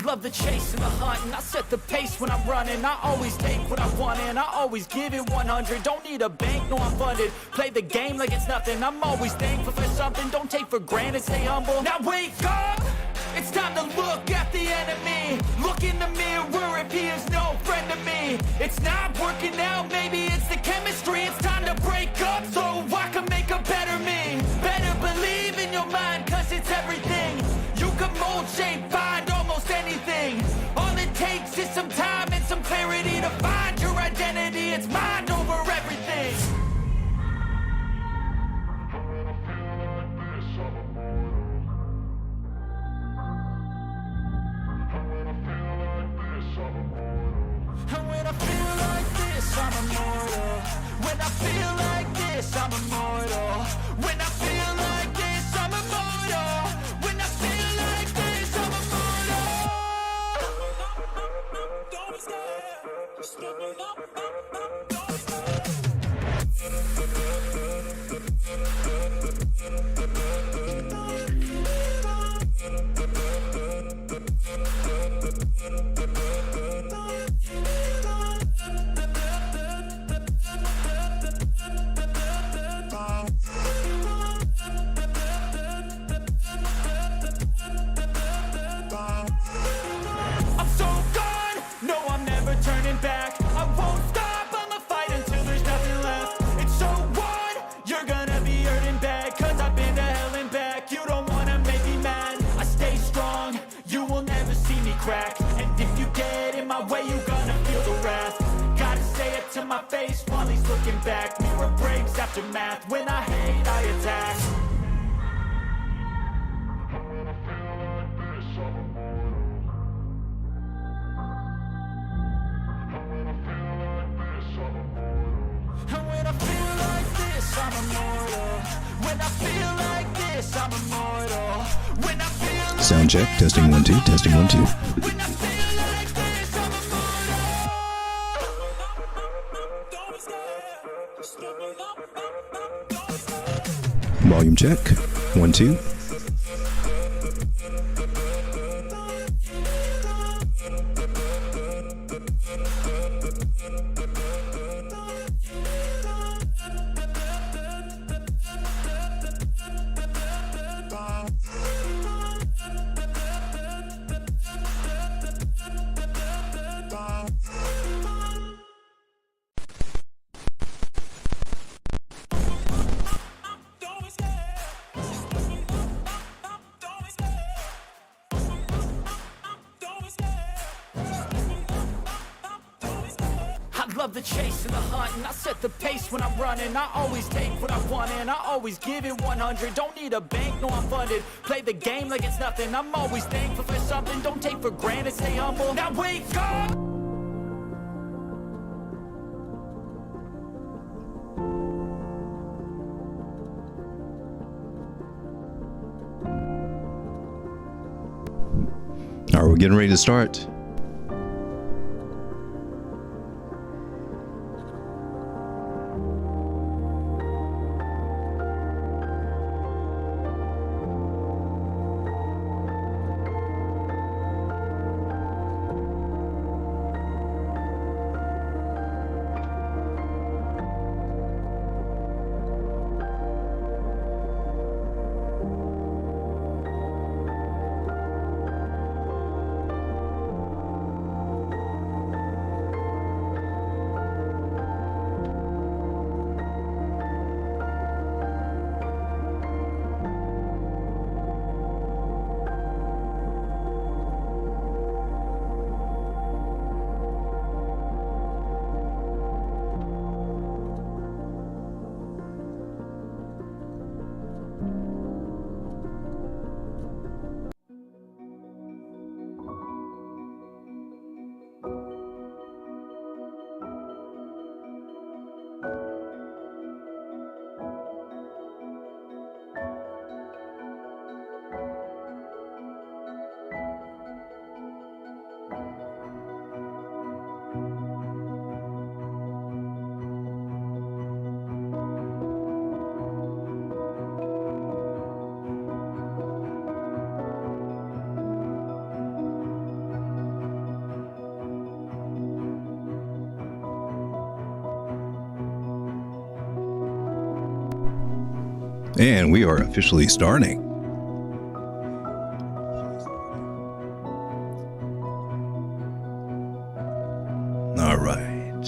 love the chase and the hunt, and I set the pace when I'm running. I always take what I want and I always give it 100. Don't need a bank, no I'm funded. Play the game like it's nothing. I'm always thankful for something. Don't take for granted, stay humble. Now wake up! It's time to look at the enemy. Look in the mirror if he is no friend to me. It's not working out, maybe it's the chemistry. It's time to break up so I can make a better me. Better believe in your mind, cause it's everything. You can mold, shape, find almost anything. All it takes is some time and some clarity to find your identity. It's mind over everything. And when I feel like this, I'm immortal. When I feel like this, I'm immortal. When I feel like this, I'm immortal. When I feel like this, I'm immortal. Don't be scared. Just give me up. Don't be scared. Turning back, I won't stop, I'ma fight until there's nothing left. It's so what? You're gonna be hurting bad, cause I've been to hell and back. You don't wanna make me mad, I stay strong, you will never see me crack. And if you get in my way, you're gonna feel the wrath. Gotta say it to my face while he's looking back. Mirror breaks after math, when I hate, I attack. And when I feel like this, I'm immortal. When I feel like this, I'm immortal. When I feel like Sound check, testing 1 2, testing 1 2. when I feel like this, I'm immortal. Don't be scared. Just give me up. Don't be scared. Volume check, 1 2. Love the chase and the hunt, and I set the pace when I'm running. I always take what I want and I always give it 100. Don't need a bank, no I'm funded. Play the game like it's nothing. I'm always thankful for something. Don't take for granted, stay humble. Now wake up! All right, we're getting ready to start. And we are officially starting. All right.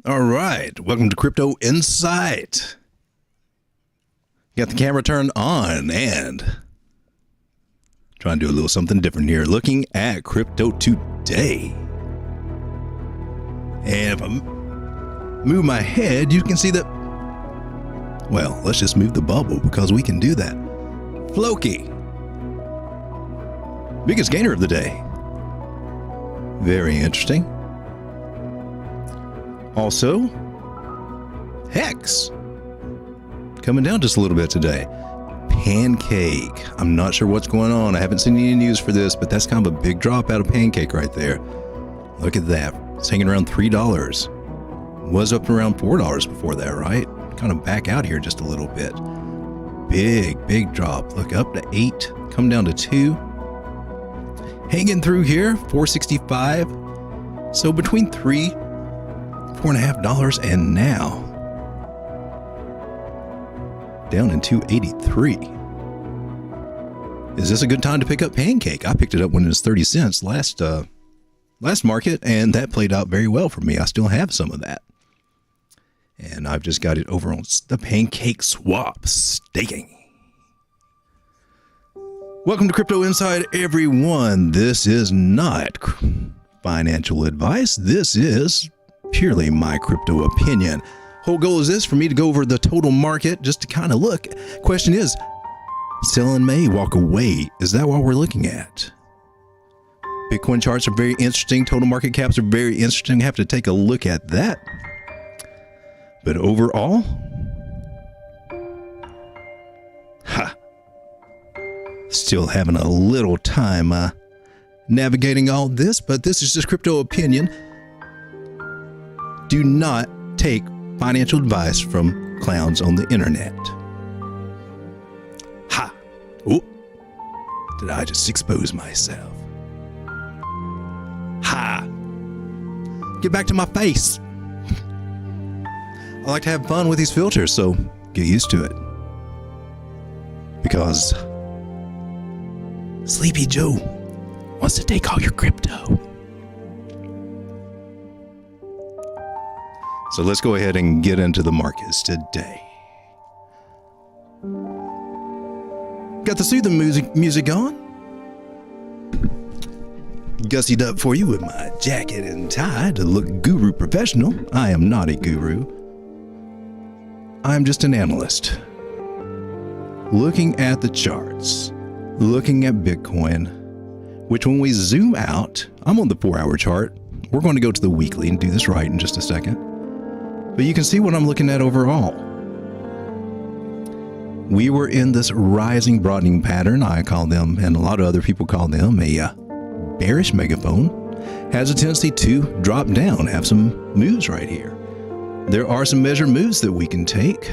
All right. Welcome to Crypto Insight. Got the camera turned on and trying to do a little something different here. Looking at crypto today. And if I move my head, you can see that, well, let's just move the bubble because we can do that. Floki. Biggest gainer of the day. Very interesting. Also, Hex. Coming down just a little bit today. Pancake. I'm not sure what's going on. I haven't seen any news for this, but that's kind of a big drop out of Pancake right there. Look at that. It's hanging around $3. Was up around $4 before that, right? Kind of back out here just a little bit. Big drop. Look, up to 8, come down to 2. Hanging through here, $4.65. So between $4.50 and now down in $2.83. Is this a good time to pick up Pancake? I picked it up when it was 30 cents last market, and that played out very well for me. I still have some of that. And I've just got it over on the Pancake Swap staking. Welcome to Crypto Insight, everyone. This is not financial advice. This is purely my crypto opinion. Whole goal is this, for me to go over the total market just to kind of look. Question is, sell in May, walk away. Is that what we're looking at? Bitcoin charts are very interesting. Total market caps are very interesting. Have to take a look at that. But overall, still having a little time navigating all this, but this is just crypto opinion. Do not take financial advice from clowns on the internet. Ha! Oh, did I just expose myself? Ha! Get back to my face. I like to have fun with these filters, so get used to it. Because Sleepy Joe wants to take all your crypto. So let's go ahead and get into the markets today. Got the soothing music on. Gussied up for you with my jacket and tie to look guru professional. I am not a guru. I'm just an analyst. Looking at the charts, looking at Bitcoin, which when we zoom out, I'm on the 4-hour chart. We're going to go to the weekly and do this right in just a second. But you can see what I'm looking at overall. We were in this rising broadening pattern. I call them, and a lot of other people call them, a bearish megaphone. Has a tendency to drop down, have some moves right here. There are some measured moves that we can take.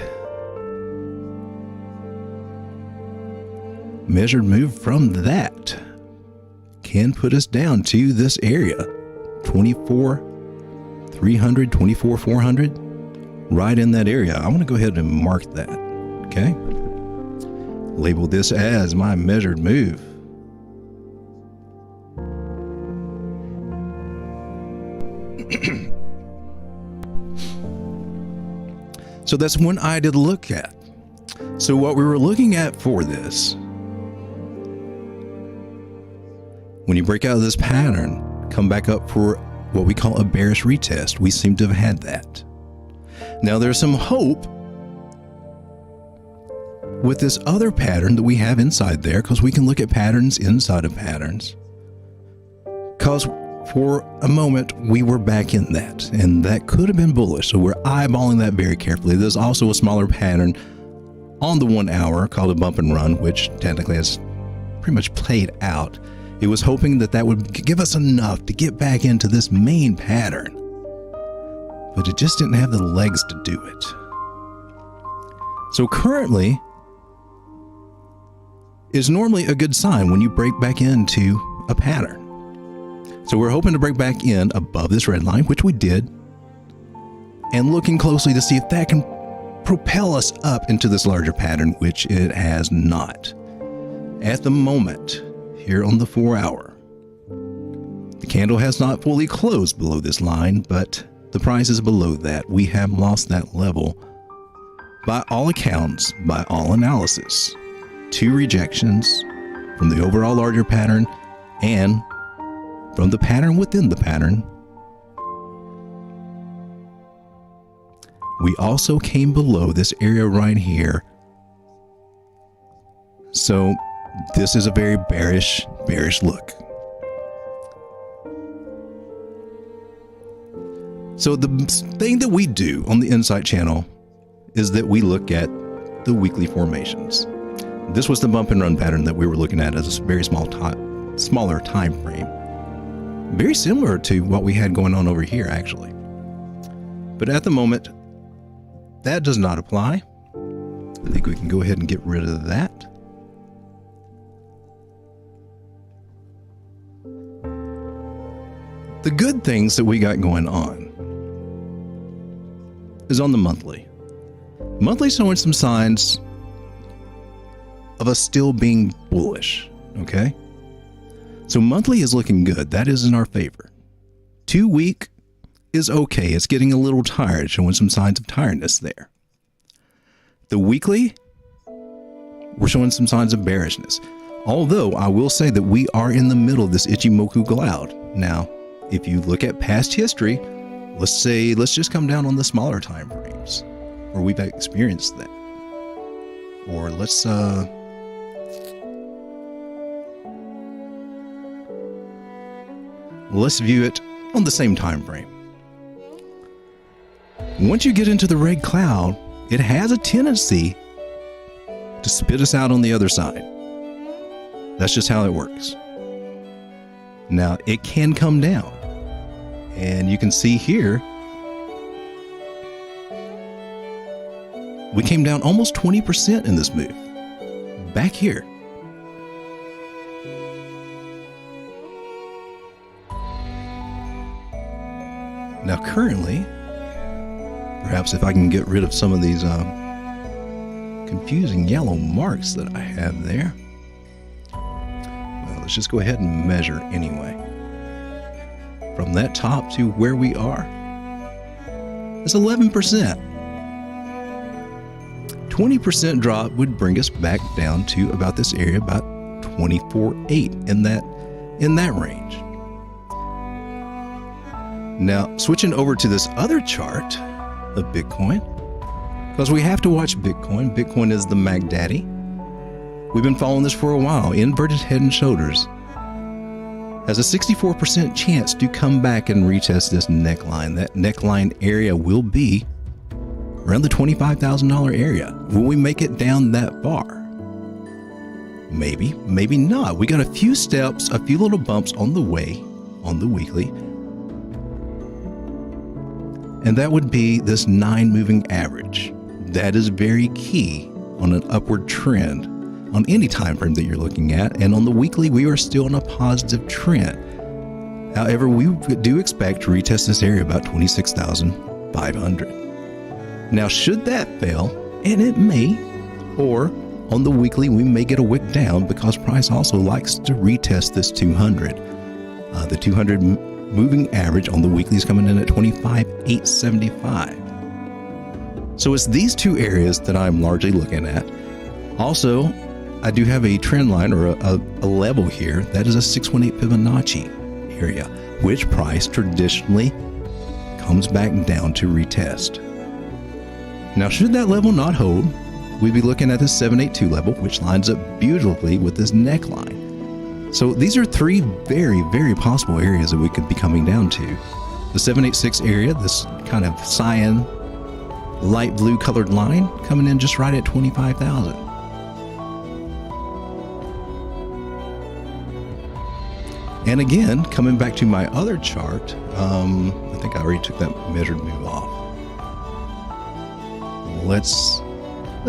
Measured move from that can put us down to this area, 24,300, 24,400. Right in that area. I want to go ahead and mark that. Okay. Label this as my measured move. So that's one idea to look at. So what we were looking at for this, when you break out of this pattern, come back up for what we call a bearish retest. We seem to have had that. Now there's some hope with this other pattern that we have inside there, because we can look at patterns inside of patterns. Because for a moment we were back in that, and that could have been bullish. So we're eyeballing that very carefully. There's also a smaller pattern on the 1 hour called a bump and run, which technically has pretty much played out. It was hoping that that would give us enough to get back into this main pattern, but it just didn't have the legs to do it. So currently, is normally a good sign when you break back into a pattern. So we're hoping to break back in above this red line, which we did, and looking closely to see if that can propel us up into this larger pattern, which it has not. At the moment, here on the 4-hour, the candle has not fully closed below this line, but the price is below that. We have lost that level by all accounts, by all analysis. 2 rejections from the overall larger pattern and from the pattern within the pattern. We also came below this area right here. So this is a very bearish look. So the thing that we do on the Insight channel is that we look at the weekly formations. This was the bump and run pattern that we were looking at as a very smaller time frame. Very similar to what we had going on over here, actually. But at the moment, that does not apply. I think we can go ahead and get rid of that. The good things that we got going on is on the monthly. Monthly showing some signs of us still being bullish, okay? So monthly is looking good. That is in our favor. 2 week is okay. It's getting a little tired, showing some signs of tiredness there. The weekly, we're showing some signs of bearishness. Although I will say that we are in the middle of this Ichimoku cloud. Now, if you look at past history, let's just come down on the smaller time frames where we've experienced that. Or let's view it on the same time frame. Once you get into the red cloud, it has a tendency to spit us out on the other side. That's just how it works. Now, it can come down. And you can see here, we came down almost 20% in this move. Back here. Now currently, perhaps if I can get rid of some of these confusing yellow marks that I have there. Well, let's just go ahead and measure anyway. From that top to where we are, it's 11%. 20% drop would bring us back down to about this area, about 24.8 in that range. Now, switching over to this other chart of Bitcoin, because we have to watch Bitcoin. Bitcoin is the Mag Daddy. We've been following this for a while. Inverted head and shoulders has a 64% chance to come back and retest this neckline. That neckline area will be around the $25,000 area. Will we make it down that far? Maybe, maybe not. We got a few steps, a few little bumps on the way on the weekly. And that would be this 9 moving average. That is very key on an upward trend on any time frame that you're looking at. And on the weekly, we are still in a positive trend. However, we do expect to retest this area about 26,500. Now, should that fail, and it may, or on the weekly, we may get a wick down because price also likes to retest this 200. The 200 moving average on the weekly is coming in at 25,875. So it's these two areas that I'm largely looking at. Also, I do have a trend line or a level here that is a 618 Fibonacci area, which price traditionally comes back down to retest. Now, should that level not hold, we'd be looking at this 782 level, which lines up beautifully with this neckline. So these are 3 very, very possible areas that we could be coming down to. The 786 area, this kind of cyan, light blue colored line, coming in just right at 25,000. And again, coming back to my other chart, I think I already took that measured move off. Let's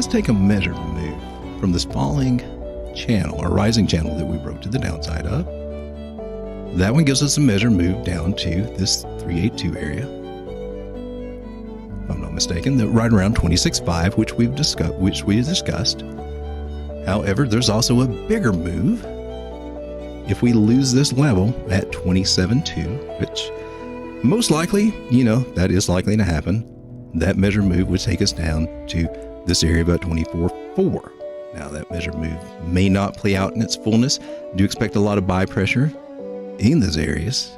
take a measured move from this falling channel, a rising channel that we broke to the downside of. That one gives us a measure move down to this 382 area. If I'm not mistaken, that right around 26.5, which we discussed. However, there's also a bigger move if we lose this level at 27.2, which most likely, that is likely to happen. That measure move would take us down to this area about 24.4. Now, that measure move may not play out in its fullness. I do expect a lot of buy pressure in these areas.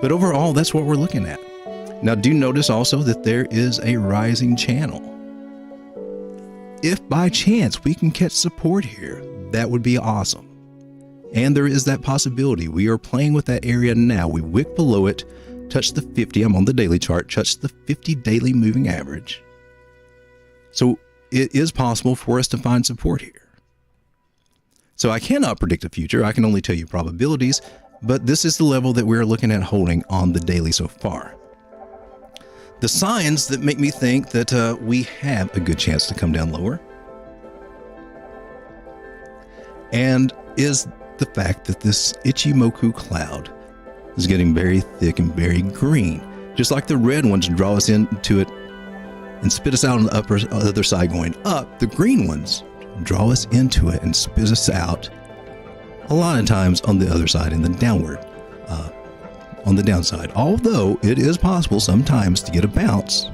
But overall, that's what we're looking at. Now, do notice also that there is a rising channel. If by chance we can catch support here, that would be awesome. And there is that possibility. We are playing with that area now. We wick below it, touch the 50. I'm on the daily chart, touch the 50 daily moving average. So it is possible for us to find support here. So I cannot predict the future. I can only tell you probabilities, but this is the level that we're looking at holding on the daily so far. The signs that make me think that we have a good chance to come down lower and is the fact that this Ichimoku cloud is getting very thick and very green. Just like the red ones draw us into it and spit us out on the other side going up, the green ones draw us into it and spit us out a lot of times on the other side in the downward. On the downside, although it is possible sometimes to get a bounce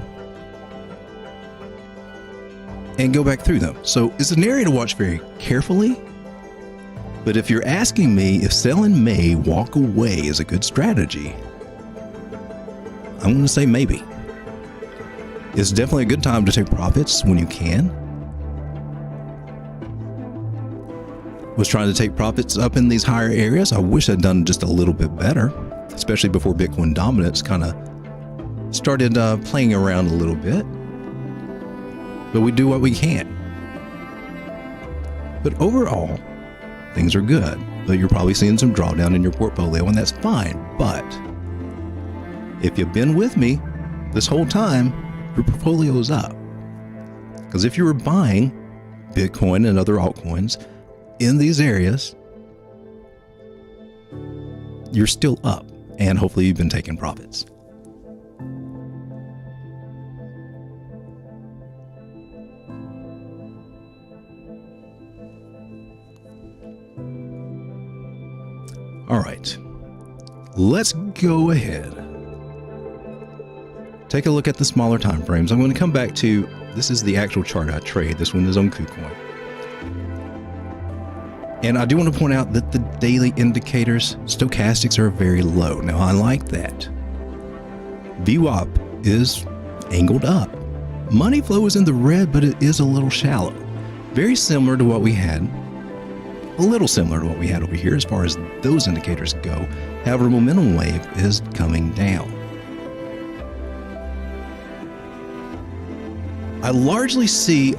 and go back through them. So it's an area to watch very carefully. But if you're asking me if sell in May, walk away is a good strategy, I'm going to say maybe. It's definitely a good time to take profits when you can. Was trying to take profits up in these higher areas. I wish I'd done just a little bit better, especially before Bitcoin dominance kind of started playing around a little bit. But we do what we can. But overall, things are good. But you're probably seeing some drawdown in your portfolio, and that's fine. But if you've been with me this whole time, your portfolio is up. Because if you were buying Bitcoin and other altcoins in these areas, you're still up. And hopefully you've been taking profits. All right, let's go ahead. Take a look at the smaller time frames. I'm going to come back to, this is the actual chart I trade. This one is on KuCoin. And I do want to point out that the daily indicators, stochastics, are very low. Now, I like that. VWAP is angled up. Money flow is in the red, but it is a little shallow. Very similar to what we had. A little similar to what we had over here as far as those indicators go. However, momentum wave is coming down. I largely see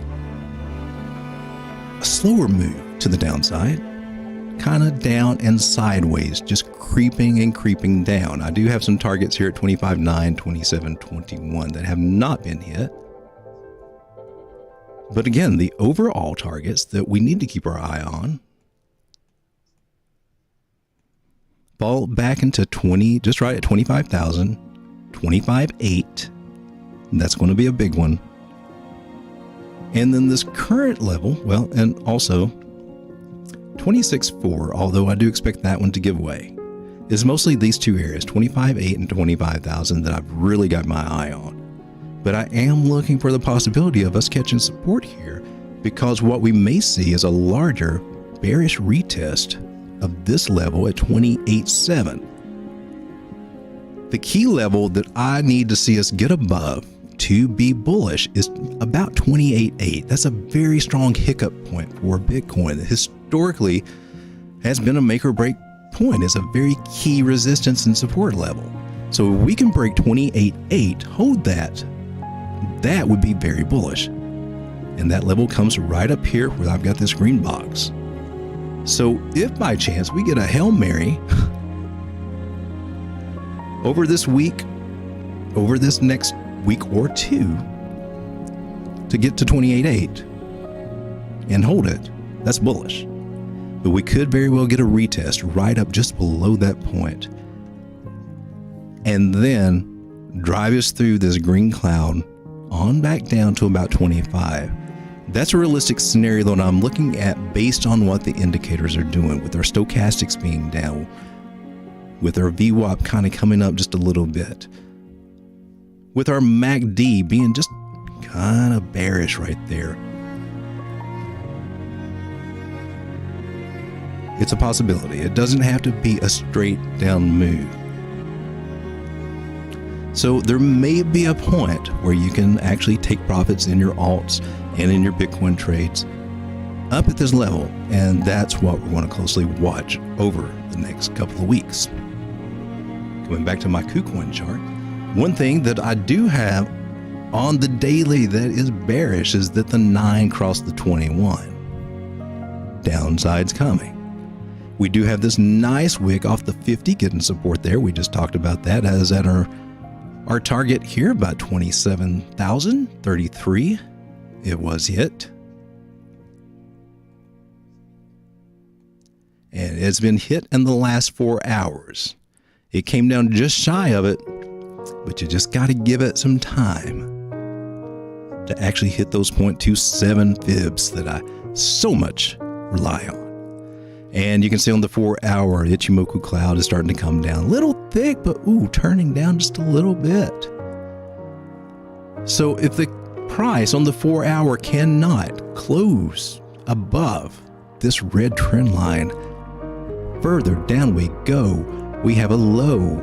a slower move to the downside, kind of down and sideways, just creeping and creeping down. I do have some targets here at 25.9, 27.21 that have not been hit. But again, the overall targets that we need to keep our eye on fall back into 20, just right at 25,000, 25.8. That's going to be a big one. And then this current level, well, and also 26.4, although I do expect that one to give way, is mostly these two areas, 25.8 and 25,000, that I've really got my eye on. But I am looking for the possibility of us catching support here, because what we may see is a larger bearish retest of this level at 28.7. The key level that I need to see us get above to be bullish is about 28.8. That's a very strong hiccup point for Bitcoin. Historically has been a make or break point. It's a very key resistance and support level. So if we can break 28.8, hold that, that would be very bullish. And that level comes right up here where I've got this green box. So if by chance we get a Hail Mary over this week, over this next week or two, to get to 28.8 and hold it. That's bullish. But we could very well get a retest right up just below that point, and then drive us through this green cloud on back down to about 25. That's a realistic scenario that I'm looking at based on what the indicators are doing, with our stochastics being down, with our VWAP kind of coming up just a little bit, with our MACD being just kind of bearish right there. It's a possibility. It doesn't have to be a straight down move. So there may be a point where you can actually take profits in your alts and in your Bitcoin trades up at this level, and that's what we're going to closely watch over the next couple of weeks. Going back to my KuCoin chart, one thing that I do have on the daily that is bearish is that the 9 crossed the 21. Downside's coming. We do have this nice wick off the 50 getting support there. We just talked about that as at our target here, about 27,033. It was hit. And it's been hit in the last 4 hours. It came down just shy of it, but you just got to give it some time to actually hit those 0.27 fibs that I so much rely on. And you can see on the 4 hour, Ichimoku cloud is starting to come down. A little thick, but turning down just a little bit. So if the price on the 4 hour cannot close above this red trend line, further down we go. We have a low,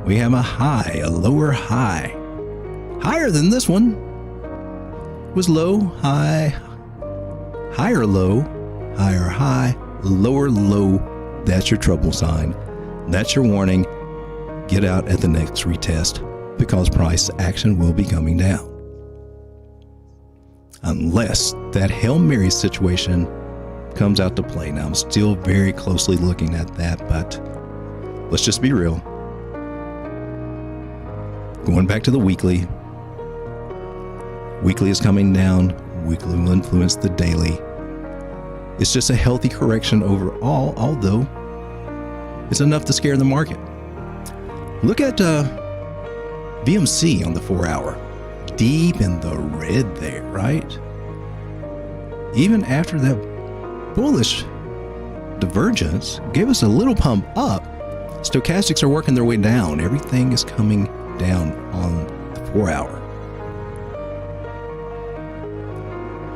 we have a high, a lower high. Higher than this one was low, high, higher low, higher high, lower low. That's your trouble sign. That's your warning. Get out at the next retest, because price action will be coming down. Unless that Hail Mary situation comes out to play. Now, I'm still very closely looking at that, but let's just be real. Going back to the weekly. Weekly is coming down. Weekly will influence the daily. It's just a healthy correction overall, although it's enough to scare the market. Look at VMC on the 4 hour. Deep in the red there, right? Even after that bullish divergence gave us a little pump up, stochastics are working their way down. Everything is coming down on the 4 hour.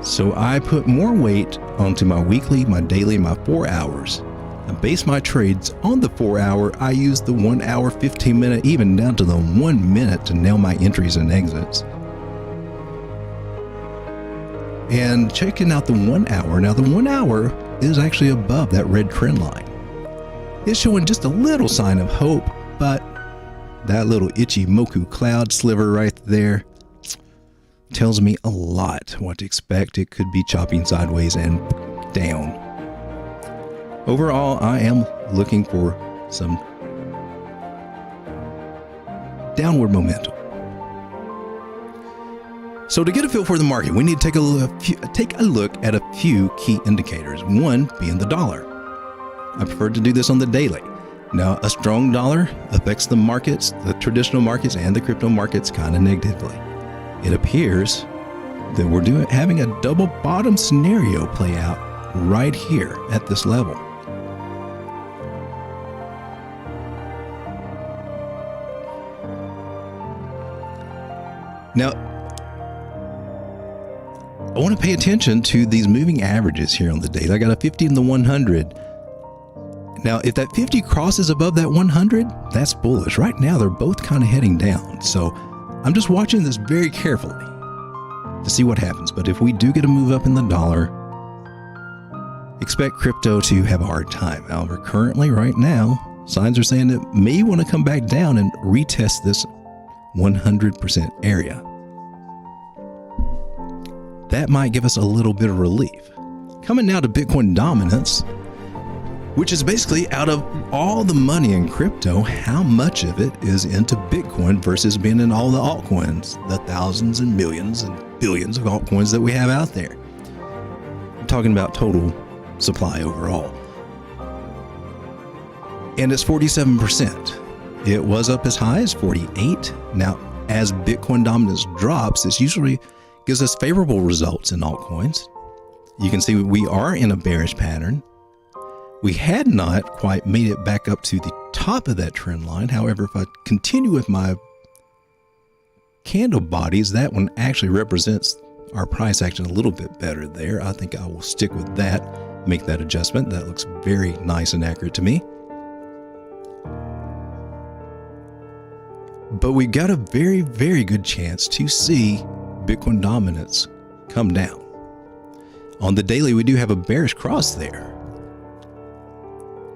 So I put more weight onto my weekly, my daily, my 4 hours. I base my trades on the 4 hour. I use the 1 hour, 15 minute, even down to the 1 minute to nail my entries and exits. And checking out the 1 hour. Now the 1 hour is actually above that red trend line. It's showing just a little sign of hope, but that little Ichimoku cloud sliver right there tells me a lot what to expect. It could be chopping sideways and down. Overall, I am looking for some downward momentum. So to get a feel for the market, we need to take a look at a few key indicators, one being the dollar. I prefer to do this on the daily. Now, a strong dollar affects the markets, the traditional markets and the crypto markets kind of negatively. It appears that we're having a double bottom scenario play out right here at this level. Now, I want to pay attention to these moving averages here on the daily. I got a 50 and the 100. Now, if that 50 crosses above that 100, that's bullish. Right now, they're both kind of heading down. So I'm just watching this very carefully to see what happens. But if we do get a move up in the dollar, expect crypto to have a hard time. However, currently, right now, signs are saying it may want to come back down and retest this 100% area. That might give us a little bit of relief. Coming now to Bitcoin dominance. which is basically out of all the money in crypto, how much of it is into Bitcoin versus being in all the altcoins, the thousands and millions and billions of altcoins that we have out there. I'm talking about total supply overall. And it's 47%. It was up as high as 48. Now, as Bitcoin dominance drops, this usually gives us favorable results in altcoins. You can see we are in a bearish pattern. We had not quite made it back up to the top of that trend line. However, if I continue with my candle bodies, that one actually represents our price action a little bit better there. I think I will stick with that, make that adjustment. That looks very nice and accurate to me. But we got a very, very good chance to see Bitcoin dominance come down. On the daily, we do have a bearish cross there.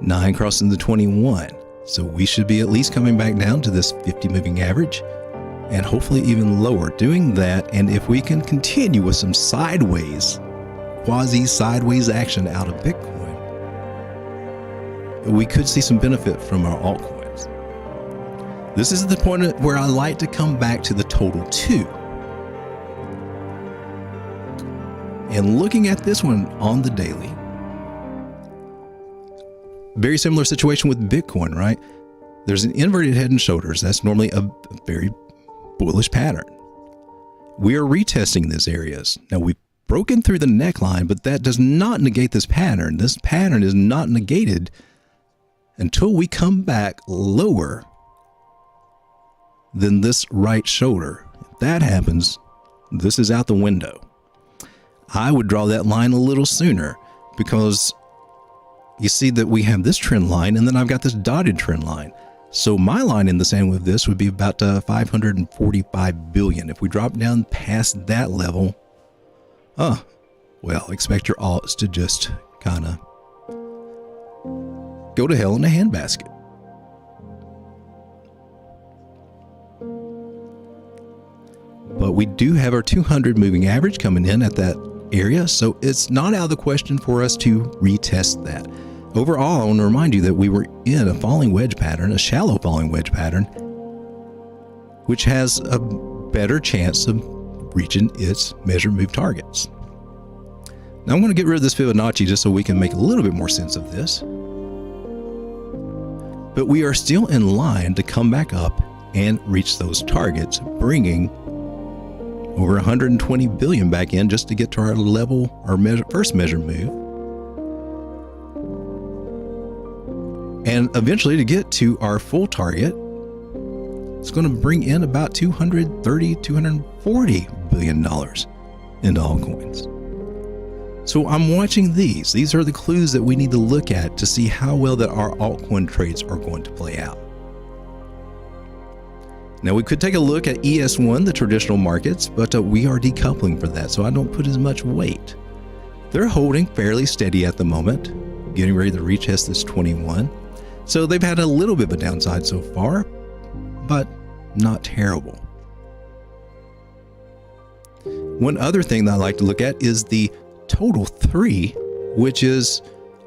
9 crossing the 21. So we should be at least coming back down to this 50 moving average and hopefully even lower. Doing that, and if we can continue with some sideways, quasi-sideways action out of Bitcoin, we could see some benefit from our altcoins. This is the point where I like to come back to the total 2. And looking at this one on the daily, very similar situation with Bitcoin, right? There's an inverted head and shoulders. That's normally a very bullish pattern. We are retesting these areas. Now, we've broken through the neckline, but that does not negate this pattern. This pattern is not negated until we come back lower than this right shoulder. If that happens, this is out the window. I would draw that line a little sooner because you see that we have this trend line and then I've got this dotted trend line. So my line in the sand with this would be about 545 billion. If we drop down past that level, well, expect your alts to just kind of go to hell in a handbasket. But we do have our 200 moving average coming in at that area, so it's not out of the question for us to retest that. Overall, I want to remind you that we were in a falling wedge pattern, a shallow falling wedge pattern, which has a better chance of reaching its measured move targets. Now I'm going to get rid of this Fibonacci just so we can make a little bit more sense of this. But we are still in line to come back up and reach those targets, bringing over 120 billion back in just to get to our level, our first measured move. And eventually to get to our full target, it's going to bring in about $230, $240 billion into altcoins. So I'm watching these. These are the clues that we need to look at to see how well that our altcoin trades are going to play out. Now we could take a look at ES1, the traditional markets, but we are decoupling for that, so I don't put as much weight. They're holding fairly steady at the moment, getting ready to retest this 21. So they've had a little bit of a downside so far, but not terrible. One other thing that I like to look at is the total 3, which is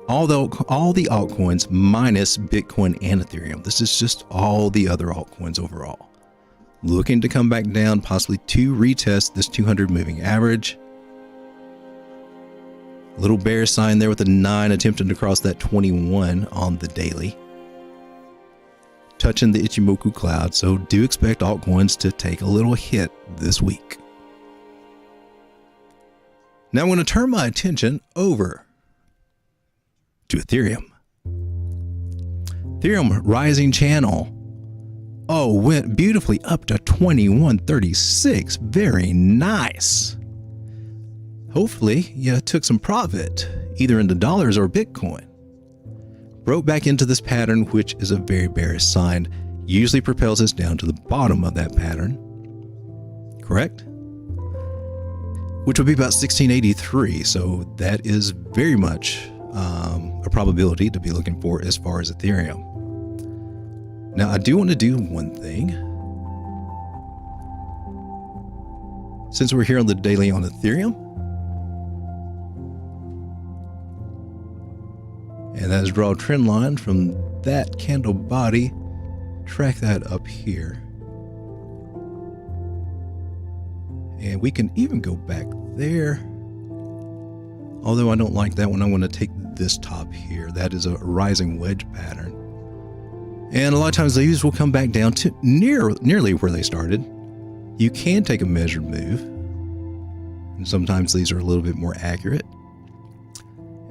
all the altcoins minus Bitcoin and Ethereum. This is just all the other altcoins overall. Looking to come back down, possibly to retest this 200 moving average. Little bear sign there with a 9 attempting to cross that 21 on the daily. Touching the Ichimoku cloud, so do expect altcoins to take a little hit this week. Now I'm going to turn my attention over to Ethereum. Ethereum rising channel. Oh, went beautifully up to 2136. Very nice. Hopefully you took some profit, either into dollars or Bitcoin. Broke back into this pattern, which is a very bearish sign. Usually propels us down to the bottom of that pattern. Correct? Which would be about 1683. So that is very much a probability to be looking for as far as Ethereum. Now, I do want to do one thing. Since we're here on the daily on Ethereum, And that is draw a trend line from that candle body, track that up here. And we can even go back there. Although I don't like that one, I'm going to take this top here. That is a rising wedge pattern. And a lot of times these will come back down to nearly where they started. You can take a measured move. And sometimes these are a little bit more accurate.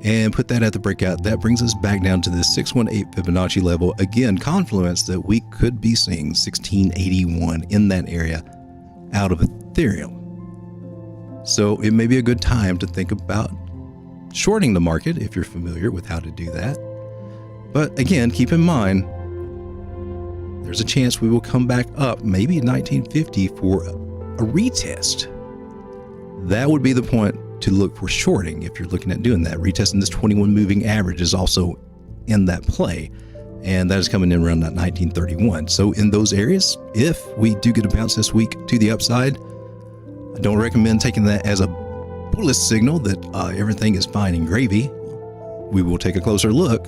And put that at the breakout. That brings us back down to this 618 Fibonacci level. Again, confluence that we could be seeing 1681 in that area out of Ethereum. So it may be a good time to think about shorting the market if you're familiar with how to do that. But again, keep in mind, there's a chance we will come back up maybe 1950 for a retest. That would be the point to look for shorting if you're looking at doing that. Retesting this 21 moving average is also in that play, and that is coming in around that 1931. So in those areas, if we do get a bounce this week to the upside, I don't recommend taking that as a bullish signal that everything is fine and gravy. We will take a closer look,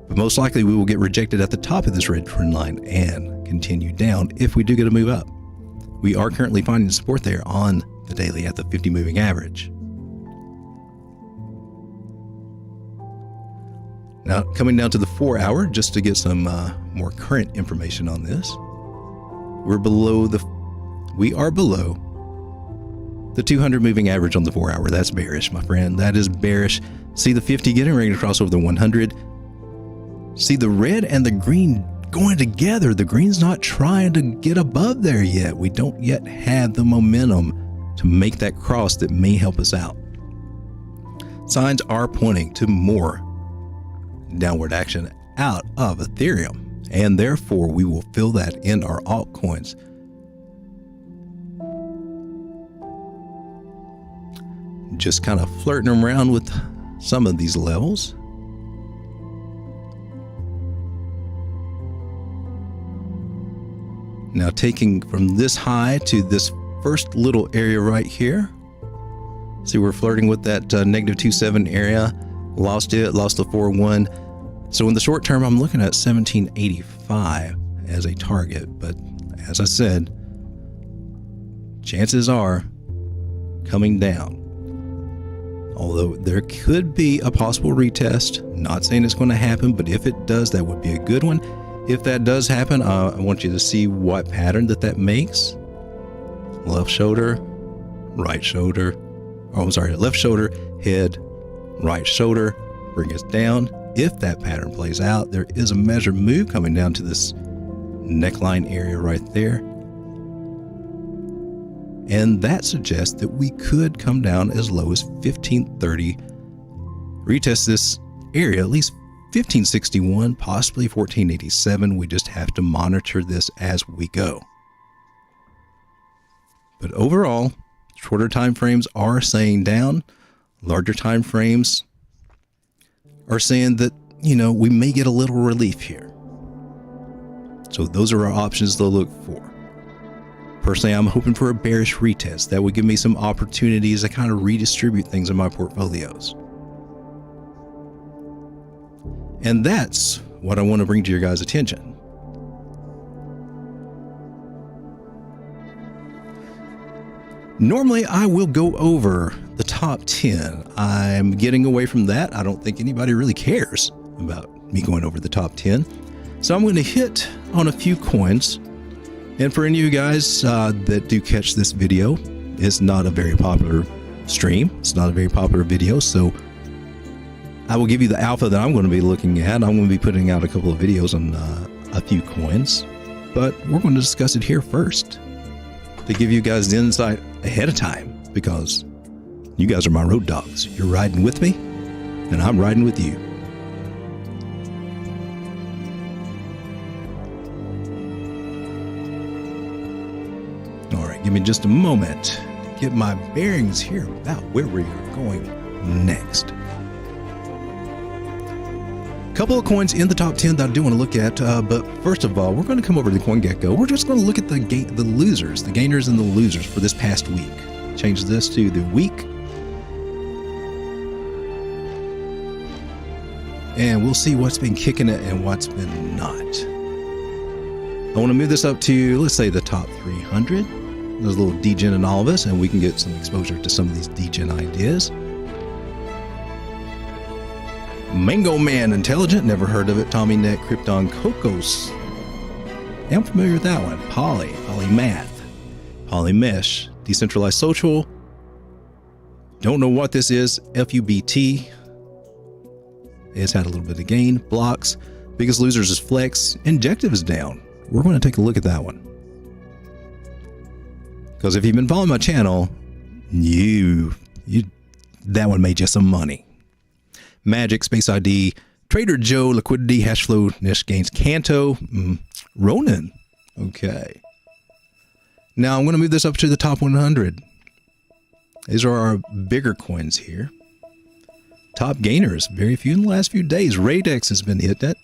but most likely we will get rejected at the top of this red trend line and continue down if we do get a move up. We are currently finding support there on the daily at the 50 moving average. Now coming down to the 4 hour, just to get some more current information on this, we are below the 200 moving average on the 4 hour. That's bearish, my friend. That is bearish. See the 50 getting ready to cross over the 100. See the red and the green going together. The green's not trying to get above there yet. We don't yet have the momentum to make that cross that may help us out. Signs are pointing to more downward action out of Ethereum, and therefore we will feel that in our altcoins. Just kind of flirting around with some of these levels. Now taking from this high to this first little area right here. See, we're flirting with that negative 2.7 area. Lost the 4.1. So in the short term, I'm looking at 1785 as a target. But as I said, chances are coming down. Although there could be a possible retest. Not saying it's going to happen, but if it does, that would be a good one. If that does happen, I want you to see what pattern that makes. Left shoulder, right shoulder. Oh, I'm sorry, left shoulder, head, right shoulder, bring us down. If that pattern plays out, there is a measured move coming down to this neckline area right there. And that suggests that we could come down as low as 1530, retest this area, at least 1561, possibly 1487. We just have to monitor this as we go. But overall, shorter time frames are saying down. Larger time frames are saying that, we may get a little relief here. So those are our options to look for. Personally, I'm hoping for a bearish retest. That would give me some opportunities to kind of redistribute things in my portfolios. And that's what I want to bring to your guys' attention. Normally, I will go over the top 10. I'm getting away from that. I don't think anybody really cares about me going over the top 10. So I'm going to hit on a few coins. And for any of you guys that do catch this video, it's not a very popular stream. It's not a very popular video. So I will give you the alpha that I'm going to be looking at. I'm going to be putting out a couple of videos on a few coins. But we're going to discuss it here first to give you guys the insight ahead of time, because you guys are my road dogs. You're riding with me, and I'm riding with you. All right, give me just a moment to get my bearings here about where we are going next. Couple of coins in the top 10 that I do want to look at, but first of all, we're going to come over to CoinGecko. We're just going to look at the losers, the gainers and the losers for this past week. Change this to the week. and we'll see what's been kicking it and what's been not. I want to move this up to, let's say, the top 300. There's a little degen in all of us, and we can get some exposure to some of these degen ideas. Mango Man Intelligent, never heard of it. Tommy Net, Krypton, Cocos. I'm familiar with that one. Polymath, Polymesh, Decentralized Social. Don't know what this is. FUBT. It's had a little bit of gain. Blocks. Biggest losers is Flex. Injective is down. We're going to take a look at that one. Because if you've been following my channel, that one made you some money. Magic, Space ID, Trader Joe, Liquidity, Hashflow, Niche Gains, Kanto, Ronin. Okay. Now I'm going to move this up to the top 100. These are our bigger coins here. Top gainers, very few in the last few days. Radex has been hit at.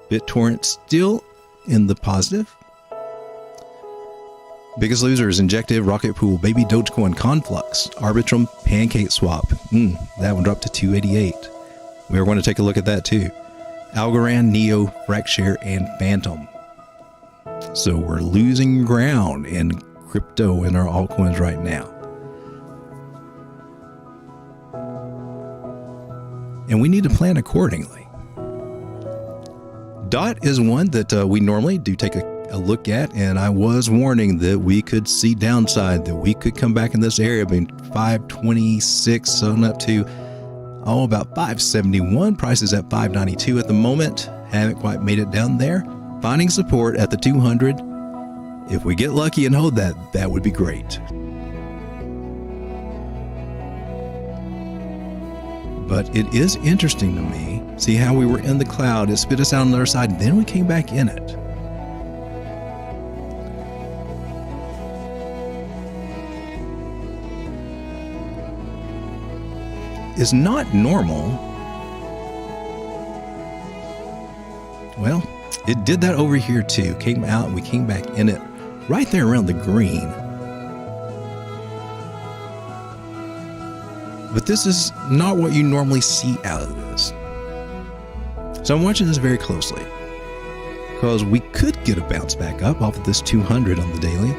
BitTorrent still in the positive. Biggest losers, Injective, Rocket Pool, Baby Dogecoin, Conflux, Arbitrum, Pancake Swap. That one dropped to 288. We're going to take a look at that too. Algorand, Neo, Fractshare, and Phantom. So we're losing ground in crypto in our altcoins right now. And we need to plan accordingly. DOT is one that we normally do take a look at, and I was warning that we could see downside, that we could come back in this area between 526 on up to about 571. Prices at 592 at the moment. Haven't quite made it down there. Finding support at the 200. If we get lucky and hold that, that would be great. But it is interesting to me. See how we were in the cloud, it spit us out on the other side, then we came back in it. Is not normal. Well, it did that over here too. Came out and we came back in it right there around the green. But this is not what you normally see out of this. So I'm watching this very closely because we could get a bounce back up off of this 200 on the daily.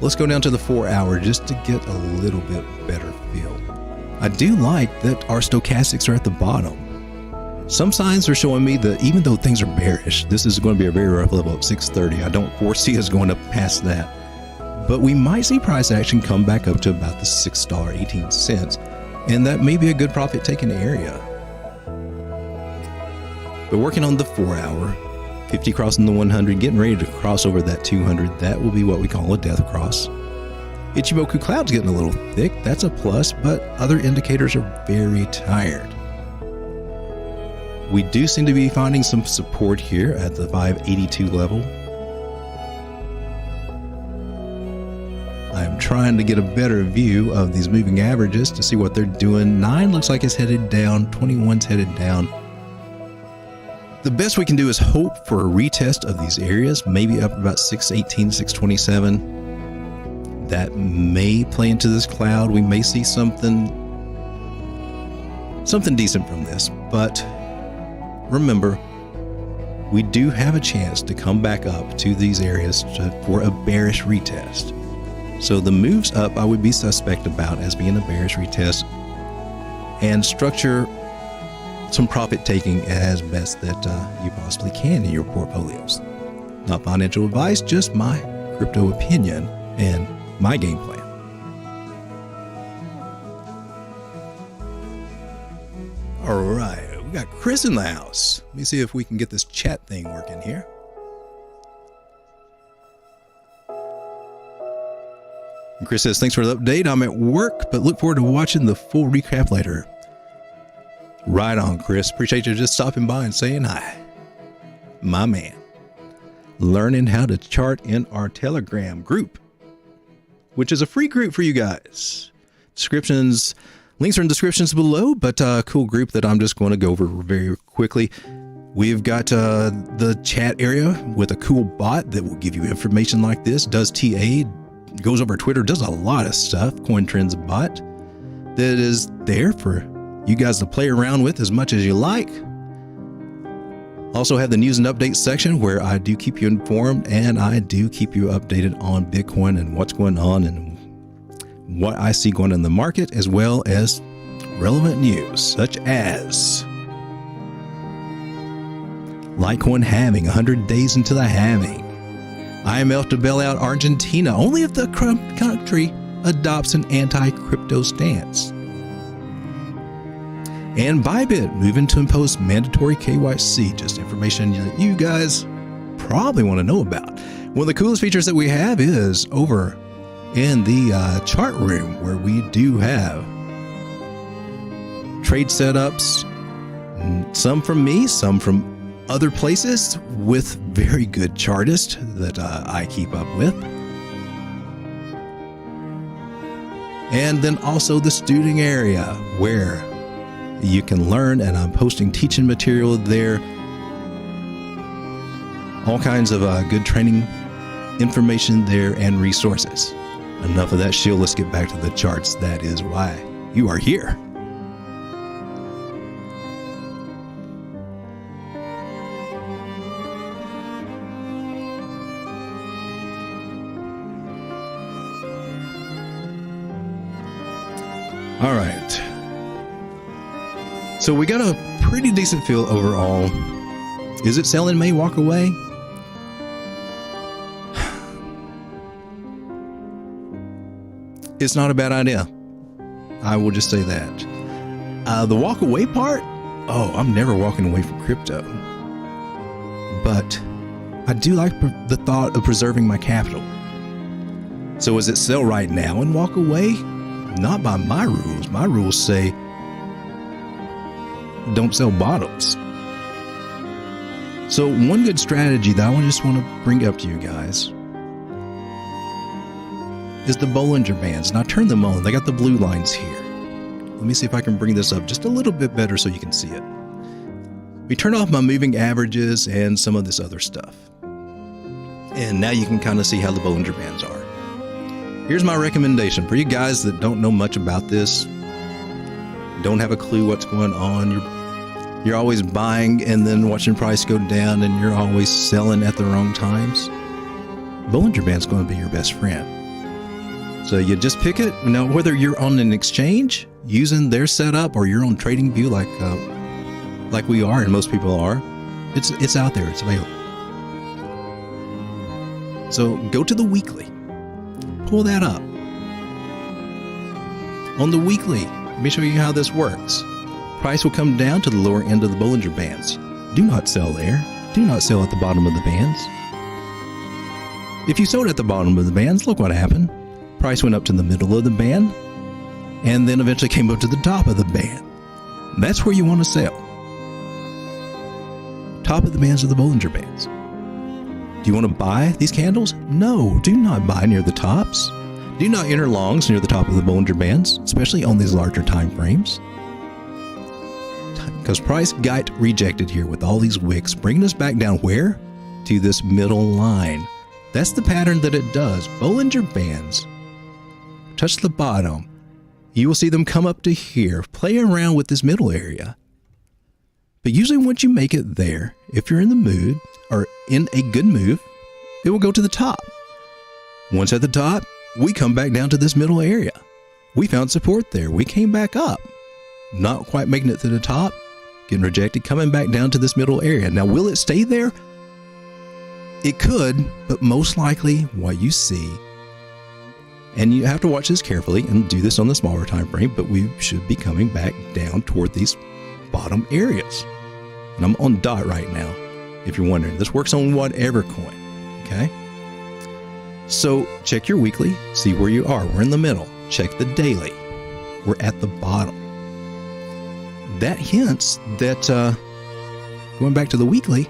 Let's go down to the 4 hour just to get a little bit better feel. I do like that our stochastics are at the bottom. Some signs are showing me that even though things are bearish, this is going to be a very rough level of 630. I don't foresee us going up past that. But we might see price action come back up to about the $6.18, and that may be a good profit taking area. But working on the 4 hour, 50 crossing the 100, getting ready to cross over that 200, that will be what we call a death cross. Ichimoku Cloud's getting a little thick, that's a plus, but other indicators are very tired. We do seem to be finding some support here at the 582 level. I'm trying to get a better view of these moving averages to see what they're doing. 9 looks like it's headed down, 21's headed down. The best we can do is hope for a retest of these areas, maybe up about 618, 627. That may play into this cloud. We may see something decent from this, but remember, we do have a chance to come back up to these areas for a bearish retest. So the moves up I would be suspect about as being a bearish retest, and structure some profit taking as best that you possibly can in your portfolios. Not financial advice, just my crypto opinion and my game plan. All right, we got Chris in the house. Let me see if we can get this chat thing working here. And Chris says, thanks for the update. I'm at work, but look forward to watching the full recap later. Right on, Chris. Appreciate you just stopping by and saying hi. My man. Learning how to chart in our Telegram group, which is a free group for you guys. Descriptions, links are in descriptions below, but a cool group that I'm just going to go over very quickly. We've got the chat area with a cool bot that will give you information like this, does TA, goes over Twitter, does a lot of stuff. Coin Trends bot that is there for you guys to play around with as much as you like. Also have the news and updates section where I do keep you informed and I do keep you updated on Bitcoin and what's going on and what I see going on in the market, as well as relevant news such as Litecoin halving, 100 days into the halving. IMF to bail out Argentina only if the country adopts an anti-crypto stance. And Bybit moving to impose mandatory KYC, just information that you guys probably want to know about. One of the coolest features that we have is over in the chart room, where we do have trade setups, some from me, some from other places, with very good chartists that I keep up with. And then also the student area where you can learn, and I'm posting teaching material there. All kinds of good training information there and resources. Enough of that shield, let's get back to the charts. That is why you are here. All right. So we got a pretty decent feel overall. Is it sell in May, walk away? It's not a bad idea. I will just say that. The walk away part? Oh, I'm never walking away from crypto. But I do like the thought of preserving my capital. So is it sell right now and walk away? Not by my rules. My rules say don't sell bottoms. So one good strategy that I just want to bring up to you guys is the Bollinger Bands. And I turned them on. They got the blue lines here. Let me see if I can bring this up just a little bit better so you can see it. We turn off my moving averages and some of this other stuff. And now you can kind of see how the Bollinger Bands are. Here's my recommendation for you guys that don't know much about this, don't have a clue what's going on. You're always buying and then watching price go down, and you're always selling at the wrong times. Bollinger Band's going to be your best friend. So you just pick it. Now, whether you're on an exchange using their setup or you're on TradingView like we are and most people are, it's out there. It's available. So go to the weekly. Pull that up. On the weekly, let me show you how this works. Price will come down to the lower end of the Bollinger Bands. Do not sell there. Do not sell at the bottom of the bands. If you sold at the bottom of the bands, look what happened. Price went up to the middle of the band and then eventually came up to the top of the band. That's where you want to sell. Top of the bands of the Bollinger Bands. Do you want to buy these candles? No, do not buy near the tops. Do not enter longs near the top of the Bollinger Bands, especially on these larger time frames. Because price got rejected here with all these wicks, bringing us back down where? To this middle line. That's the pattern that it does. Bollinger Bands touch the bottom. You will see them come up to here, play around with this middle area. But usually once you make it there, if you're in the mood or in a good move, it will go to the top. Once at the top, we come back down to this middle area. We found support there. We came back up. Not quite making it to the top, getting rejected, coming back down to this middle area. Now, will it stay there? It could, but most likely what you see, and you have to watch this carefully and do this on the smaller time frame, but we should be coming back down toward these bottom areas. And I'm on DOT right now, if you're wondering. This works on whatever coin, okay? So check your weekly, see where you are. We're in the middle. Check the daily. We're at the bottom. That hints that, going back to the weekly,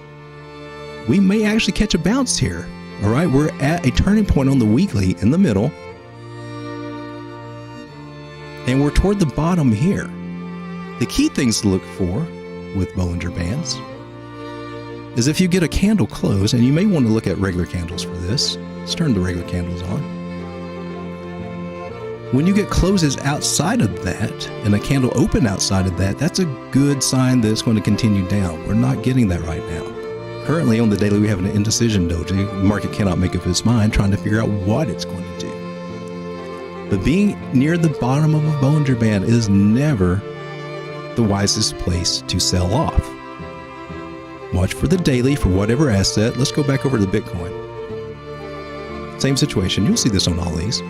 we may actually catch a bounce here. All right, we're at a turning point on the weekly in the middle. And we're toward the bottom here. The key things to look for with Bollinger Bands is if you get a candle close, and you may want to look at regular candles for this. Let's turn the regular candles on. When you get closes outside of that and a candle open outside of that, that's a good sign that it's going to continue down. We're not getting that right now. Currently on the daily, we have an indecision doji. The market cannot make up its mind, trying to figure out what it's going to do. But being near the bottom of a Bollinger Band is never the wisest place to sell off. Watch for the daily for whatever asset. Let's go back over to the Bitcoin. Same situation. You'll see this on all these.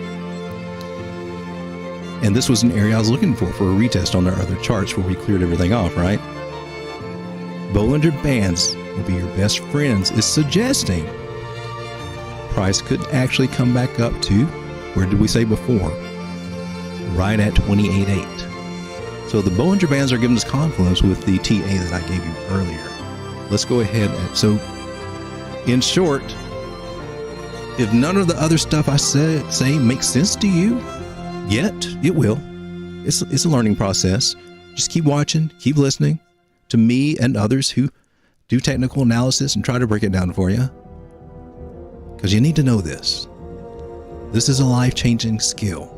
And this was an area I was looking for a retest on our other charts where we cleared everything off, right? Bollinger Bands will be your best friends is suggesting price could actually come back up to, where did we say before? Right at 28.8. So the Bollinger Bands are giving us confluence with the TA that I gave you earlier. Let's go ahead and, so in short, if none of the other stuff I say makes sense to you yet, it will. It's a learning process. Just keep watching, keep listening to me and others who do technical analysis and try to break it down for you. Because you need to know this. This is a life-changing skill.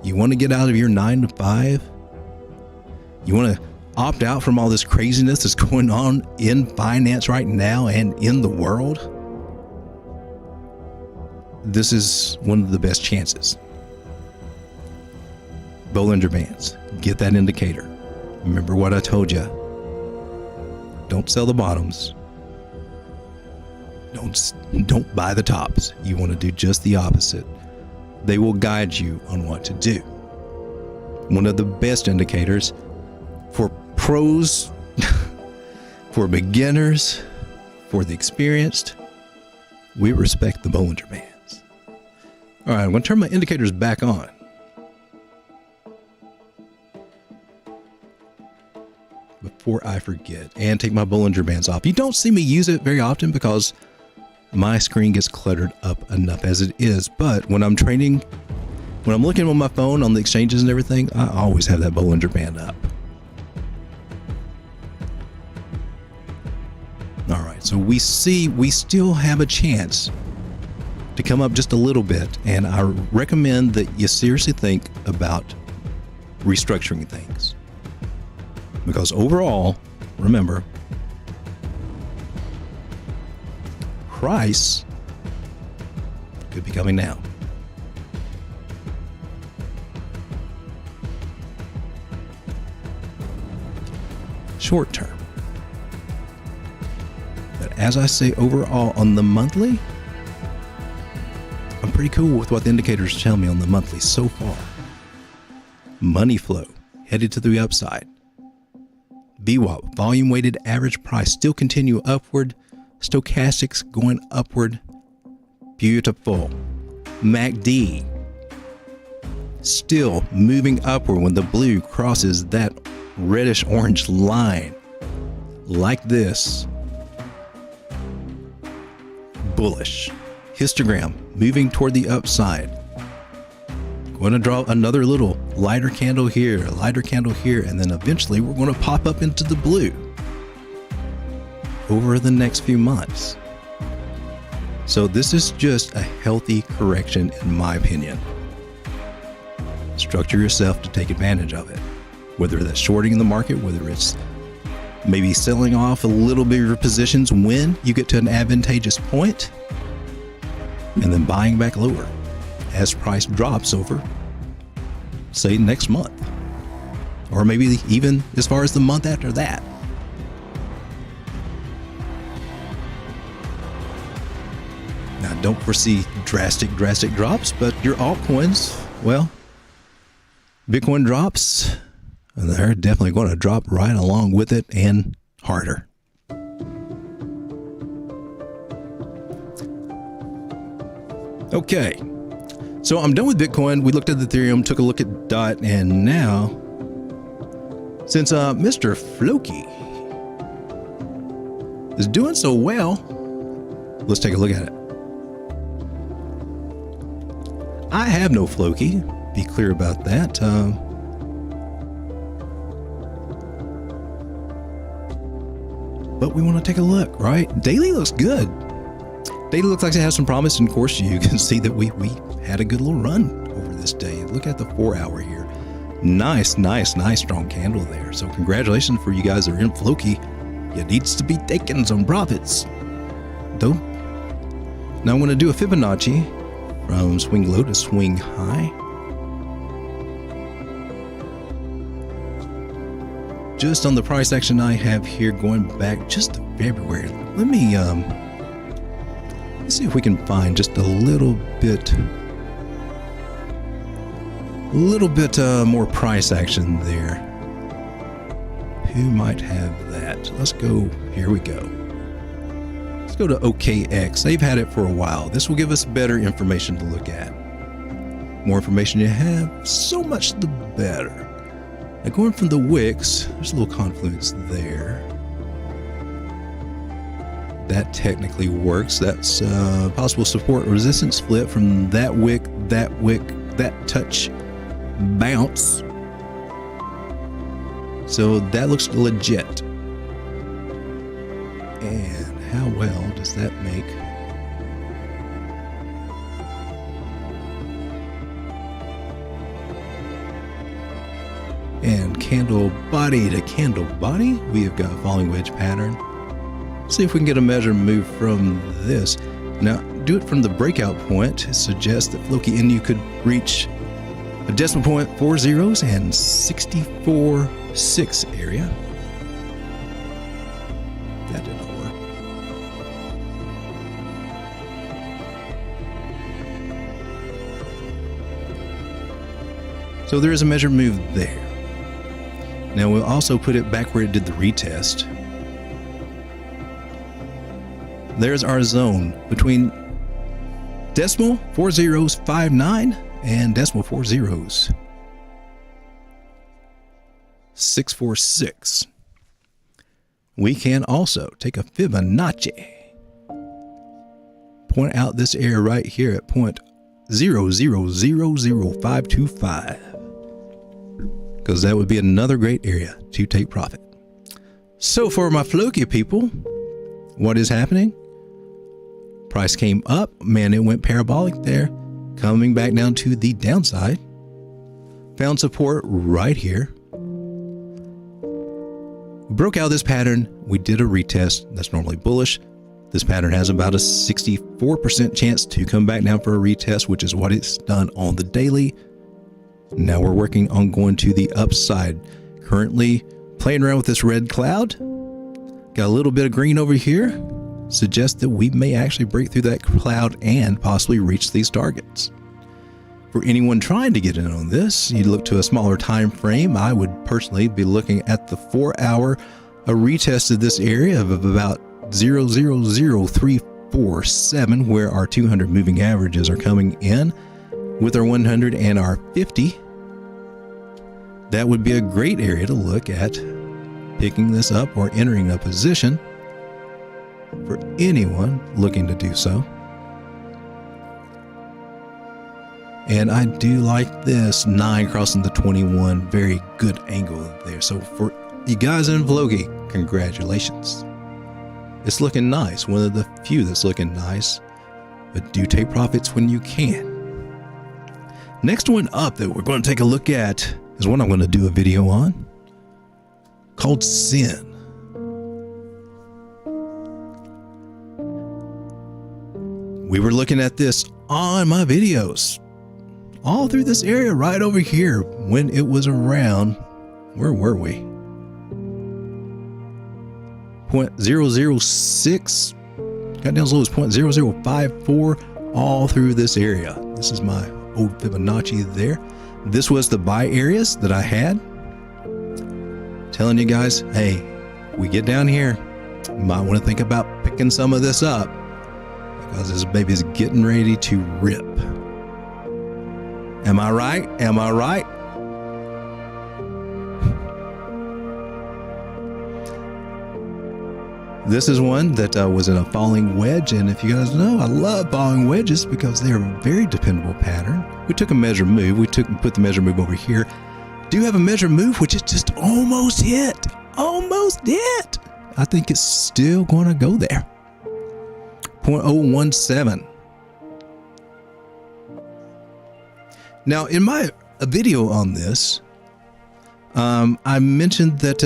You want to get out of your 9 to 5? You want to opt out from all this craziness that's going on in finance right now and in the world? This is one of the best chances. Bollinger Bands. Get that indicator. Remember what I told you. Don't sell the bottoms. Don't buy the tops. You want to do just the opposite. They will guide you on what to do. One of the best indicators for pros, for beginners, for the experienced, we respect the Bollinger Bands. All right, I'm going to turn my indicators back on. Before I forget, and take my Bollinger Bands off. You don't see me use it very often because my screen gets cluttered up enough as it is. But when I'm trading, when I'm looking on my phone on the exchanges and everything, I always have that Bollinger Band up. All right, so we still have a chance to come up just a little bit, and I recommend that you seriously think about restructuring things. Because overall, remember, price could be coming down. Short term. But as I say, overall on the monthly, I'm pretty cool with what the indicators tell me on the monthly so far. Money flow headed to the upside. VWAP, volume weighted average price, still continue upward. Stochastics going upward. Beautiful. MACD still moving upward when the blue crosses that reddish orange line like this. Bullish. Histogram moving toward the upside. Going to draw another little lighter candle here, a lighter candle here, and then eventually we're going to pop up into the blue over the next few months. So this is just a healthy correction in my opinion. Structure yourself to take advantage of it. Whether that's shorting in the market, whether it's maybe selling off a little bit of your positions when you get to an advantageous point, and then buying back lower as price drops over, say, next month, or maybe even as far as the month after that. Now, don't foresee drastic drops, but your altcoins, well, Bitcoin drops, and they're definitely going to drop right along with it and harder. Okay, so I'm done with Bitcoin. We looked at Ethereum, took a look at DOT, and now, since Mr. Floki is doing so well, let's take a look at it. I have no Floki, be clear about that. But we want to take a look, right? Daily looks good. Daily looks like it has some promise, and of course you can see that we had a good little run over this day. Look at the 4 hour here. Nice strong candle there. So congratulations for you guys that are in Floki. You needs to be taking some profits. Though. Now I'm going to do a Fibonacci from swing low to swing high. Just on the price action I have here going back just to February. Let me let's see if we can find just a little bit more price action there. Who might have that? Let's go. Here we go. Let's go to OKX. They've had it for a while. This will give us better information to look at. More information you have, so much the better. Now going from the wicks, there's a little confluence there. That technically works. That's possible support resistance flip from that wick, that touch, bounce. So that looks legit. And how well does that make? And candle body to candle body, we have got a falling wedge pattern. See if we can get a measured move from this. Now, do it from the breakout point. It suggests that Floki Inu could reach a decimal point 4 zeros and 64.6 area. That did not work. So there is a measured move there. Now we'll also put it back where it did the retest. There's our zone between decimal 4 zeros 59 and decimal 4 zeros 646. We can also take a Fibonacci, point out this area right here at point 0.0000525, because that would be another great area to take profit. So for my Floki people, what is happening? Price came up, man, it went parabolic there, coming back down to the downside. Found support right here. We broke out this pattern. We did a retest. That's normally bullish. This pattern has about a 64% chance to come back down for a retest, which is what it's done on the daily. Now we're working on going to the upside. Currently playing around with this red cloud. Got a little bit of green over here. Suggests that we may actually break through that cloud and possibly reach these targets. For anyone trying to get in on this, you look to a smaller time frame. I would personally be looking at the 4 hour, a retest of this area of about 0.00347, where our 200 moving averages are coming in with our 100 and our 50. That would be a great area to look at picking this up or entering a position for anyone looking to do so. And I do like this 9 crossing the 21, very good angle there. So for you guys in Floki, congratulations. It's looking nice, one of the few that's looking nice, but do take profits when you can. Next one up that we're going to take a look at is one I'm going to do a video on called Sin. We were looking at this on my videos all through this area right over here when it was around, where were we? 0.006, got down as low as 0.0054, all through this area. This is my old Fibonacci there. This was the buy areas that I had. Telling you guys, hey, we get down here, you might want to think about picking some of this up, because this baby's getting ready to rip. Am I right? Am I right? This is one that was in a falling wedge, and if you guys know, I love falling wedges because they're a very dependable pattern. We took a measure move. We put the measure move over here. Do have a measure move, which is just almost hit. Almost hit. I think it's still going to go there. 0.017. Now, in my video on this, I mentioned that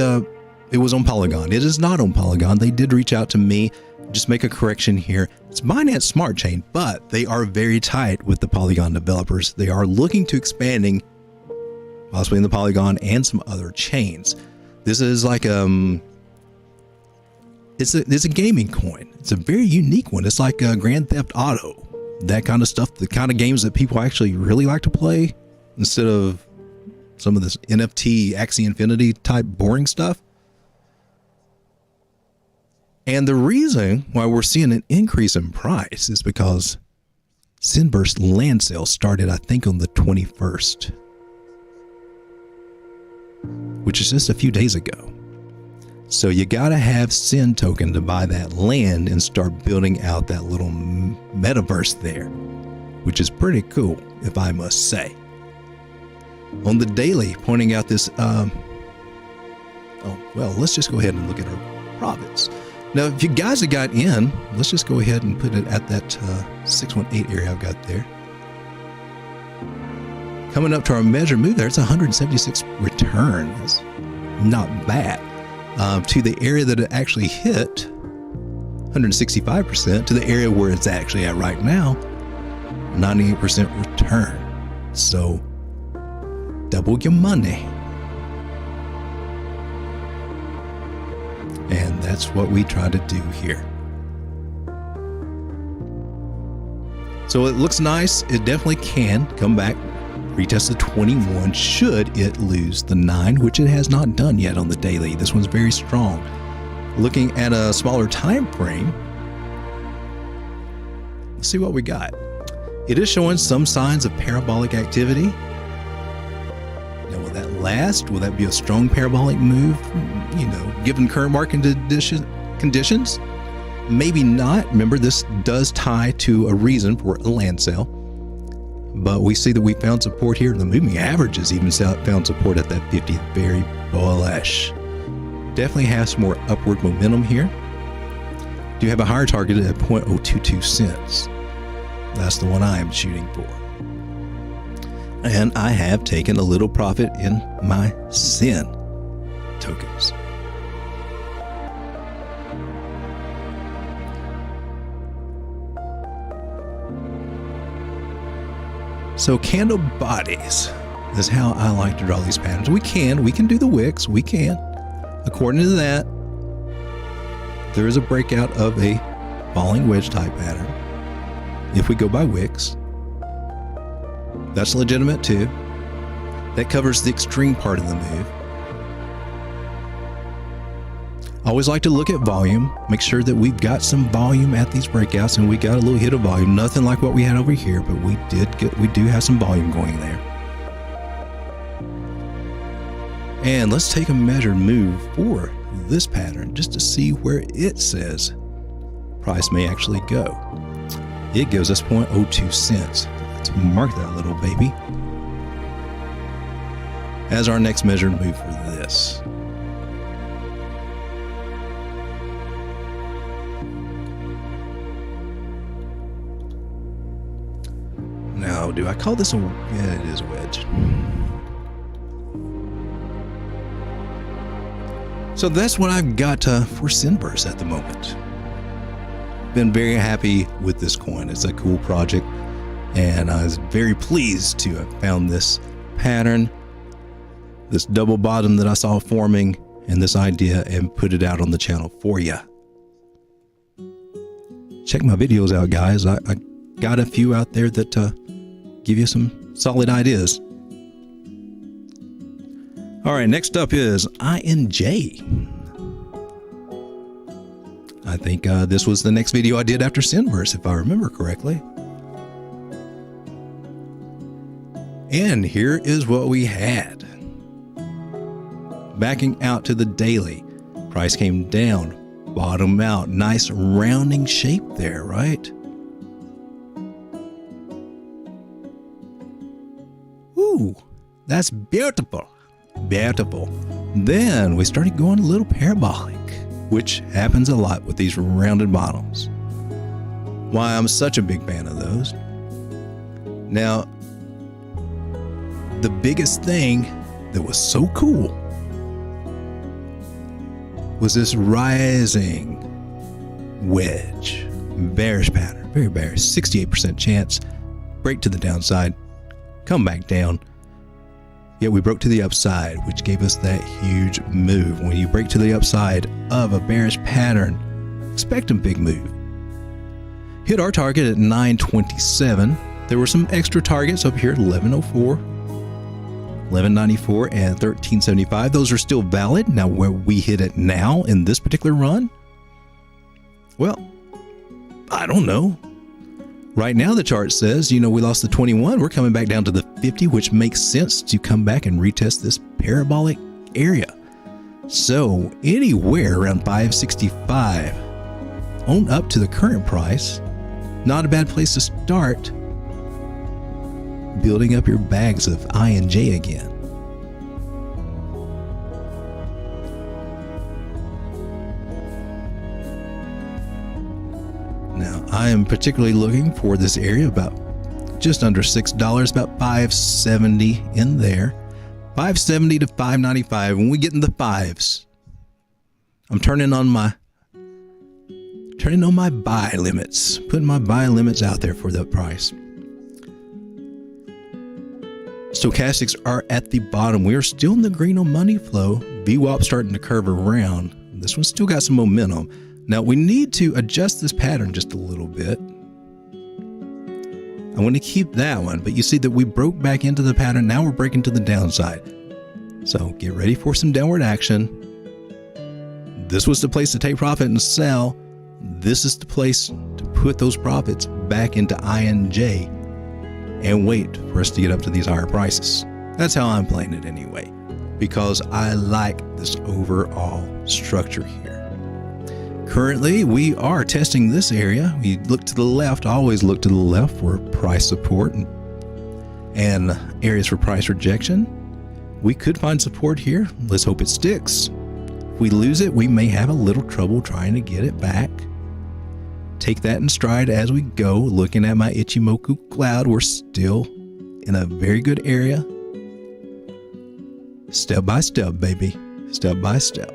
it was on Polygon. It is not on Polygon. They did reach out to me. Just make a correction here. It's Binance Smart Chain, but they are very tight with the Polygon developers. They are looking to expanding possibly in the Polygon and some other chains. This is like it's a gaming coin. It's a very unique one. It's like Grand Theft Auto, that kind of stuff, the kind of games that people actually really like to play instead of some of this NFT, Axie Infinity type boring stuff. And the reason why we're seeing an increase in price is because Sinverse land sale started, I think, on the 21st, which is just a few days ago. So you got to have Sin token to buy that land and start building out that little metaverse there, which is pretty cool, if I must say. On the daily, pointing out this, let's just go ahead and look at our profits. Now, if you guys have got in, let's just go ahead and put it at that 618 area I've got there. Coming up to our measured move there, it's 176 return. That's not bad. To the area that it actually hit, 165%, to the area where it's actually at right now, 98% return. So, double your money. And that's what we try to do here. So it looks nice. It definitely can come back, retest the 21 should it lose the 9, which it has not done yet on the daily. This one's very strong. Looking at a smaller time frame, let's see what we got. It is showing some signs of parabolic activity. Now, will that last? Will that be a strong parabolic move? You know, given current market conditions? Maybe not. Remember, this does tie to a reason for a land sale. But we see that we found support here. The moving averages even found support at that 50. Very bullish. Definitely has some more upward momentum here. Do have a higher target at 0.022 cents. That's the one I am shooting for. And I have taken a little profit in my Sin tokens. So candle bodies is how I like to draw these patterns. We can do the wicks, we can. According to that, there is a breakout of a falling wedge type pattern. If we go by wicks, that's legitimate too. That covers the extreme part of the move. I always like to look at volume, make sure that we've got some volume at these breakouts, and we got a little hit of volume. Nothing like what we had over here, but we do have some volume going there. And let's take a measured move for this pattern just to see where it says price may actually go. It gives us 0.02 cents. Let's mark that little baby as our next measured move for this. Now, do I call this a... Yeah, it is a wedge. So that's what I've got for Sinverse at the moment. Been very happy with this coin. It's a cool project, and I was very pleased to have found this pattern, this double bottom that I saw forming, and this idea, and put it out on the channel for you. Check my videos out, guys. I got a few out there that give you some solid ideas. All right, next up is INJ. I think this was the next video I did after Sinverse, if I remember correctly. And here is what we had. Backing out to the daily, price came down, bottom out, nice rounding shape there, right? Ooh, that's beautiful. Beautiful. Then we started going a little parabolic, which happens a lot with these rounded bottoms. Why I'm such a big fan of those. Now, the biggest thing that was so cool was this rising wedge, bearish pattern, very bearish, 68% chance, break to the downside, come back down. Yet we broke to the upside, which gave us that huge move. When you break to the upside of a bearish pattern, expect a big move. Hit our target at 927. There were some extra targets up here at 1104, 1194, and 1375. Those are still valid. Now, where we hit it now in this particular run, well, I don't know. Right now, the chart says, we lost the 21. We're coming back down to the 50, which makes sense to come back and retest this parabolic area. So anywhere around 565 on up to the current price, not a bad place to start building up your bags of INJ again. Now, I am particularly looking for this area about just under $6, about 570 in there. 570 to 595. When we get in the fives, I'm turning on my buy limits, putting my buy limits out there for that price. Stochastics are at the bottom. We are still in the green on money flow. VWAP starting to curve around. This one's still got some momentum. Now we need to adjust this pattern just a little bit. I want to keep that one, but you see that we broke back into the pattern. Now we're breaking to the downside. So get ready for some downward action. This was the place to take profit and sell. This is the place to put those profits back into INJ and wait for us to get up to these higher prices. That's how I'm playing it anyway, because I like this overall structure here. Currently, we are testing this area. We look to the left, always look to the left for price support and areas for price rejection. We could find support here. Let's hope it sticks. If we lose it, we may have a little trouble trying to get it back. Take that in stride as we go. Looking at my Ichimoku cloud, we're still in a very good area. Step by step, baby. Step by step.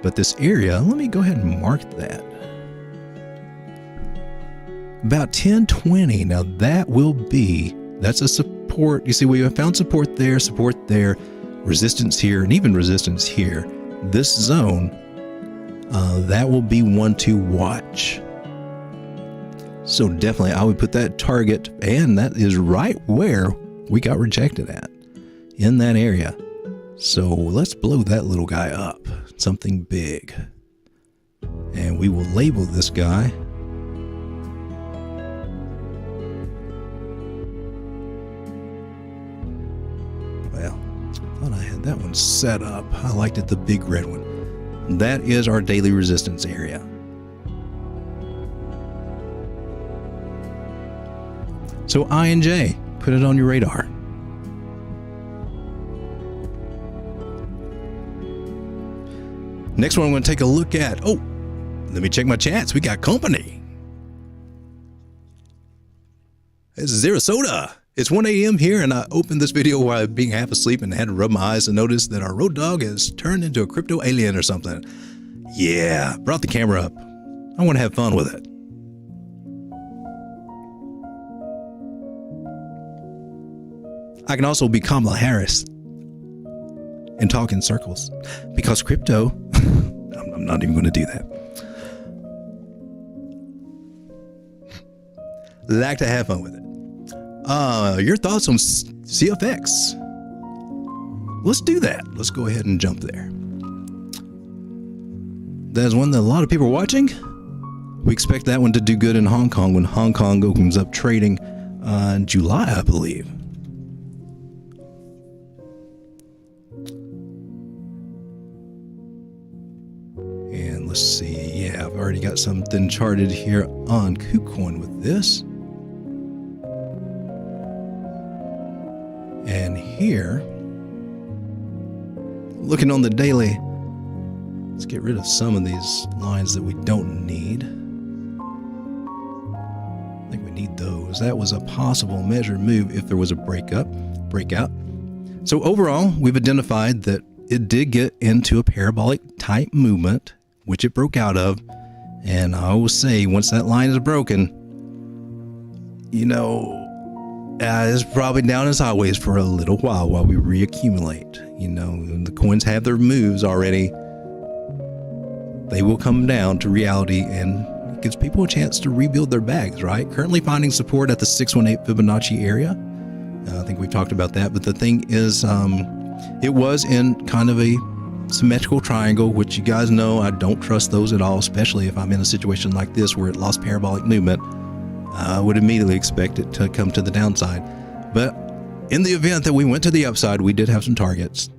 But this area, let me go ahead and mark that. About 1020. Now that's a support. You see, we have found support there, resistance here, and even resistance here. This zone, that will be one to watch. So definitely I would put that target, and that is right where we got rejected at, in that area. So let's blow that little guy up, something big. And we will label this guy thought I had that one set up. I liked it, the big red one. That is our daily resistance area. So INJ, put it on your radar. Next one I'm going to take a look at. Oh, let me check my chats. We got company. This is Zero Soda. It's 1 a.m. here, and I opened this video while I was being half asleep and had to rub my eyes and notice that our road dog has turned into a crypto alien or something. Yeah, brought the camera up. I want to have fun with it. I can also be Kamala Harris and talk in circles, because crypto, I'm not even going to do that. Like to have fun with it. Your thoughts on CFX? Let's do that. Let's go ahead and jump there. That is one that a lot of people are watching. We expect that one to do good in Hong Kong when Hong Kong opens up trading in July, I believe. And let's see. Yeah, I've already got something charted here on KuCoin with this. And here, looking on the daily, let's get rid of some of these lines that we don't need. I think we need those. That was a possible measured move if there was a breakup. breakout. So overall, we've identified that it did get into a parabolic type movement, which it broke out of. And I always say, once that line is broken, it's probably down as sideways for a little while we reaccumulate. The coins have their moves already. They will come down to reality, and it gives people a chance to rebuild their bags, right? Currently finding support at the 618 Fibonacci area. I think we've talked about that, but the thing is, it was in kind of a symmetrical triangle, which you guys know I don't trust those at all, especially if I'm in a situation like this where it lost parabolic movement. I would immediately expect it to come to the downside. But in the event that we went to the upside, we did have some targets,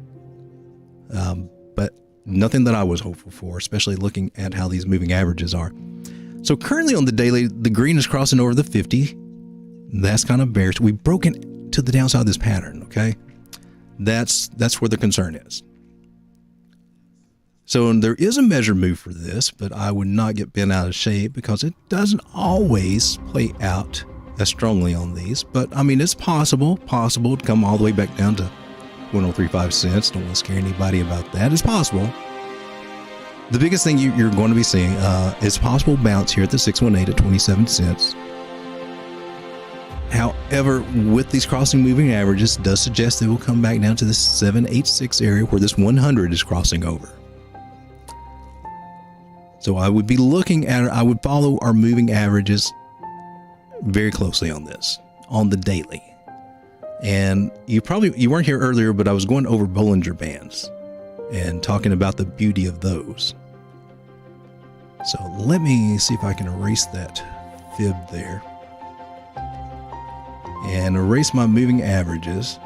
but nothing that I was hopeful for, especially looking at how these moving averages are. So currently on the daily, the green is crossing over the 50. That's kind of bearish. We've broken to the downside of this pattern, okay? That's where the concern is. So there is a measure move for this, but I would not get bent out of shape because it doesn't always play out as strongly on these. But I mean, it's possible to come all the way back down to 103.5 cents. Don't want to scare anybody about that. It's possible. The biggest thing you're going to be seeing is possible bounce here at the 618 at 27 cents. However, with these crossing moving averages, it does suggest they will come back down to the 786 area where this 100 is crossing over. So I would be I would follow our moving averages very closely on this, on the daily. And you weren't here earlier, but I was going over Bollinger Bands and talking about the beauty of those. So let me see if I can erase that fib there and erase my moving averages.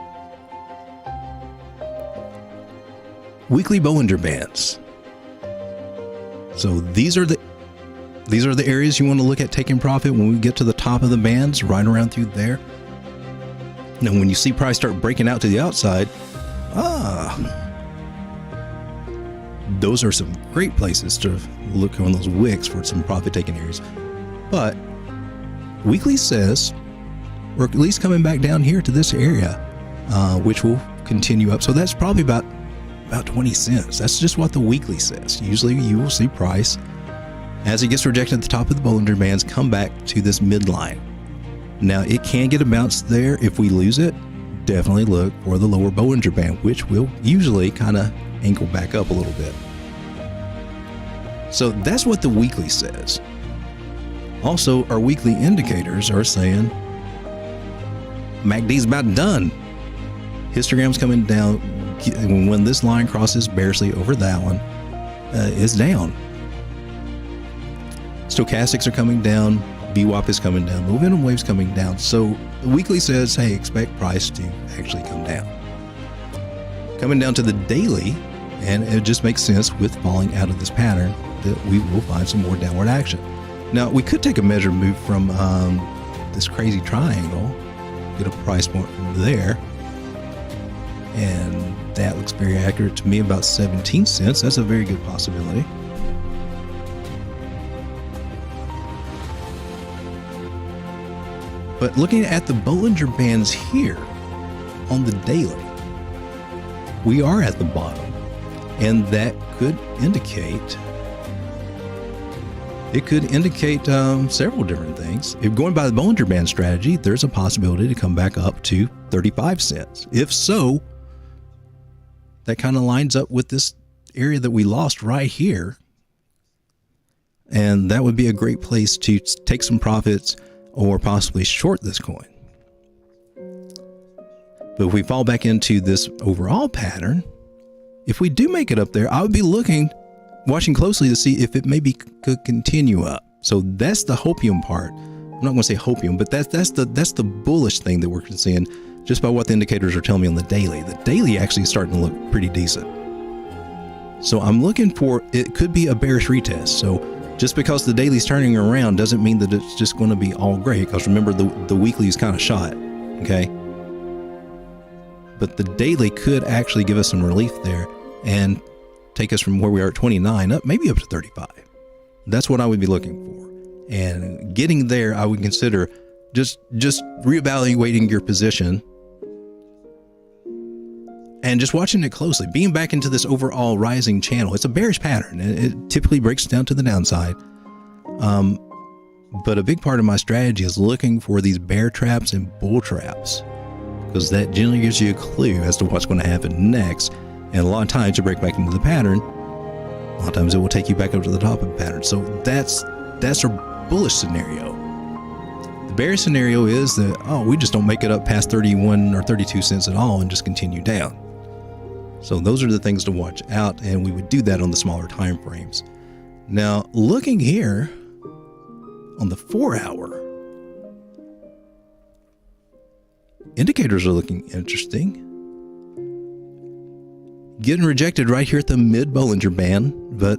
Weekly Bollinger Bands. So these are the areas you want to look at taking profit when we get to the top of the bands, right around through there. Now, when you see price start breaking out to the outside, those are some great places to look on those wicks for some profit-taking areas. But weekly says we're at least coming back down here to this area, which will continue up. So that's probably about 20 cents. That's just what the weekly says. Usually you will see price, as it gets rejected at the top of the Bollinger Bands, come back to this midline. Now, it can get a bounce there. If we lose it, definitely look for the lower Bollinger Band, which will usually kind of angle back up a little bit. So that's what the weekly says. Also, our weekly indicators are saying MACD's about done. Histogram's coming down. When this line crosses bearishly over that one, is down. Stochastics are coming down. VWAP is coming down. Momentum wave's coming down. So the weekly says, hey, expect price to actually come down. Coming down to the daily, and it just makes sense with falling out of this pattern that we will find some more downward action. Now, we could take a measured move from this crazy triangle, get a price point from there, and that looks very accurate to me, about 17 cents. That's a very good possibility. But looking at the Bollinger Bands here on the daily, we are at the bottom, and that could indicate several different things. If going by the Bollinger Band strategy, there's a possibility to come back up to 35 cents. If so, that kind of lines up with this area that we lost right here. And that would be a great place to take some profits or possibly short this coin. But if we fall back into this overall pattern, if we do make it up there, I would be watching closely to see if it maybe could continue up. So that's the hopium part. I'm not going to say hopium, but that's the bullish thing that we're seeing just by what the indicators are telling me on the daily. The daily actually is starting to look pretty decent. So I'm looking for, it could be a bearish retest. So just because the daily's turning around doesn't mean that it's just going to be all great, because remember the weekly is kind of shot, okay? But the daily could actually give us some relief there and take us from where we are at 29 up, maybe up to 35. That's what I would be looking for. And getting there, I would consider just reevaluating your position and just watching it closely, being back into this overall rising channel. It's a bearish pattern. It typically breaks down to the downside. But a big part of my strategy is looking for these bear traps and bull traps, because that generally gives you a clue as to what's going to happen next. And a lot of times you break back into the pattern. A lot of times it will take you back up to the top of the pattern. So that's our bullish scenario. The bearish scenario is that, oh, we just don't make it up past 31 or 32 cents at all and just continue down. So those are the things to watch out, and we would do that on the smaller time frames. Now, looking here on the 4-hour, indicators are looking interesting. Getting rejected right here at the mid Bollinger Band, but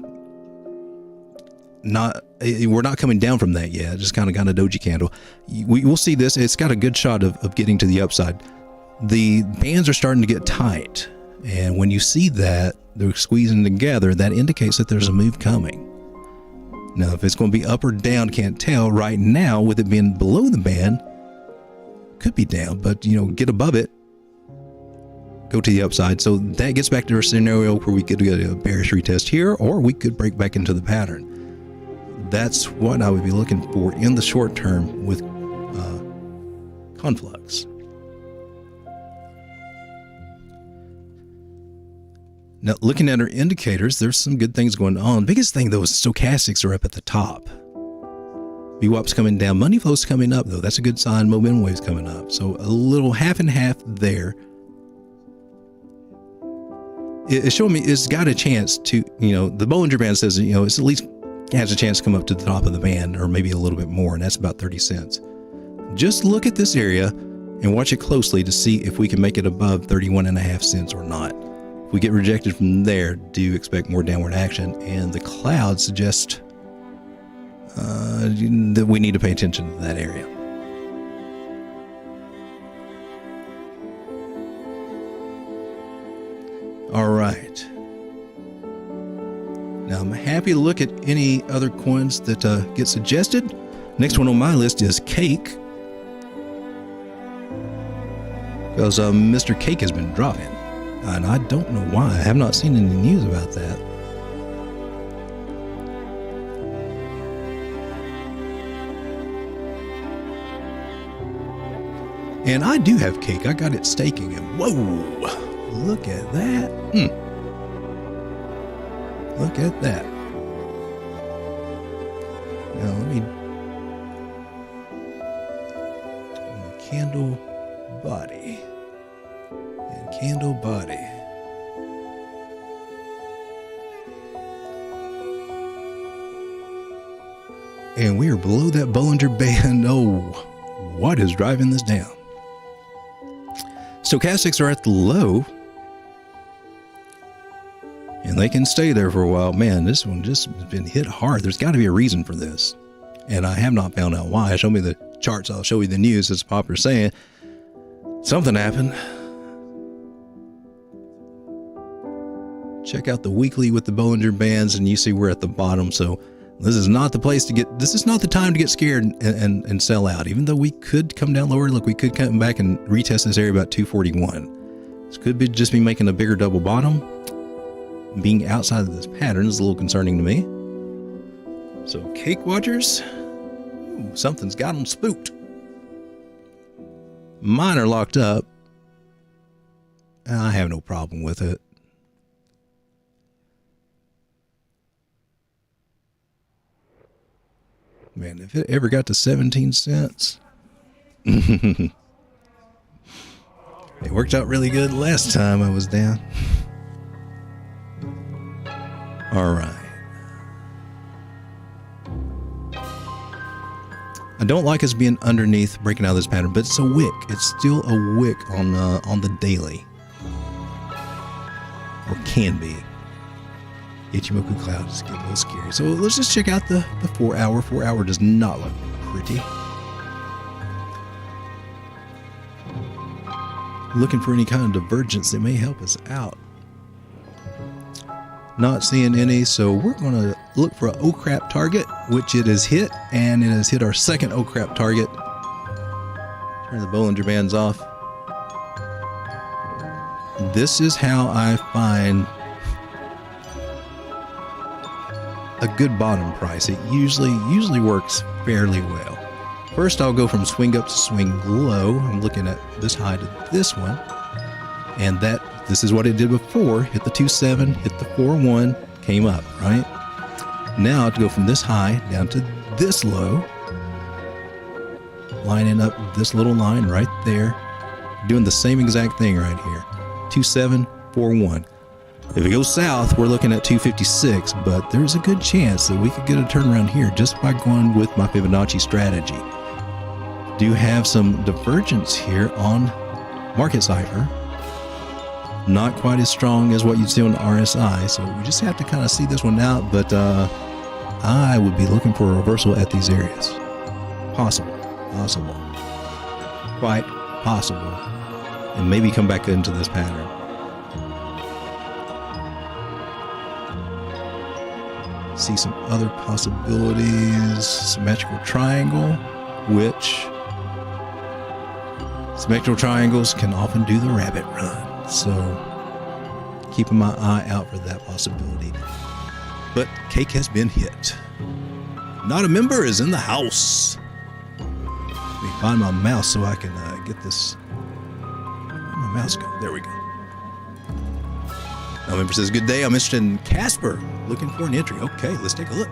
we're not coming down from that yet. Just kind of got a doji candle. We'll see this. It's got a good shot of getting to the upside. The bands are starting to get tight, and when you see that they're squeezing together, that indicates that there's a move coming. Now, if it's going to be up or down, can't tell. Right now, with it being below the band, could be down, but get above it, go to the upside. So that gets back to our scenario where we could get a bearish retest here, or we could break back into the pattern. That's what I would be looking for in the short term with Conflux. Now, looking at our indicators, there's some good things going on. Biggest thing, though, is stochastics are up at the top. VWAP's coming down. Money flow's coming up, though. That's a good sign. Momentum wave's coming up. So a little half and half there. It's showing me it's got a chance to, the Bollinger Band says, it's at least has a chance to come up to the top of the band, or maybe a little bit more, and that's about 30 cents. Just look at this area and watch it closely to see if we can make it above 31.5 cents or not. If we get rejected from there, do expect more downward action, and the clouds suggest that we need to pay attention to that area. All right. Now, I'm happy to look at any other coins that get suggested. Next one on my list is Cake, because Mr. Cake has been dropping, and I don't know why. I have not seen any news about that. And I do have Cake. I got it staking, and whoa, look at that. Look at that. Now let me candle body and candle body. And we are below that Bollinger Band. Oh, what is driving this down? Stochastics are at the low, and they can stay there for a while. Man, this one just has been hit hard. There's got to be a reason for this, and I have not found out why. Show me the charts. I'll show you the news. As Popper's saying, something happened. Check out the weekly with the Bollinger Bands, and you see we're at the bottom. So this is not the place to get. This is not the time to get scared and sell out. Even though we could come down lower. Look, we could come back and retest this area about 241. This could be just be making a bigger double bottom. Being outside of this pattern is a little concerning to me. So Cake watchers, something's got them spooked. Mine are locked up. I have no problem with it. Man, if it ever got to 17 cents, it worked out really good last time I was down. All right. I don't like us being underneath, breaking out of this pattern, but it's a wick. It's still a wick on the daily, or can be. Ichimoku Cloud is getting a little scary. So let's just check out the 4 hour. 4 hour does not look pretty. Looking for any kind of divergence that may help us out. Not seeing any, so we're going to look for an oh crap target, which it has hit, and it has hit our second oh crap target. Turn the Bollinger Bands off. this is how I find a good bottom price. It usually works fairly well. First, I'll go from swing up to swing low. I'm looking at this high to this one, and this is what it did before. Hit the 2.7, hit the 4.1, came up, right? Now to go from this high down to this low, lining up this little line right there, doing the same exact thing right here. 2.7, 4.1. If it goes south, we're looking at 256, but there's a good chance that we could get a turnaround here just by going with my Fibonacci strategy. Do have some divergence here on Market Cipher. Not quite as strong as what you'd see on the RSI, so we just have to kind of see this one out, but I would be looking for a reversal at these areas. Possible. Quite possible. And maybe come back into this pattern. See some other possibilities. Symmetrical triangle, which symmetrical triangles can often do the rabbit run. So keeping my eye out for that possibility. But cake has been hit. Not a member is in the house. Let me find my mouse so I can get this. Where'd my mouse go? There we go. Now member says, good day. I'm interested in Casper. Looking for an entry. Okay, let's take a look.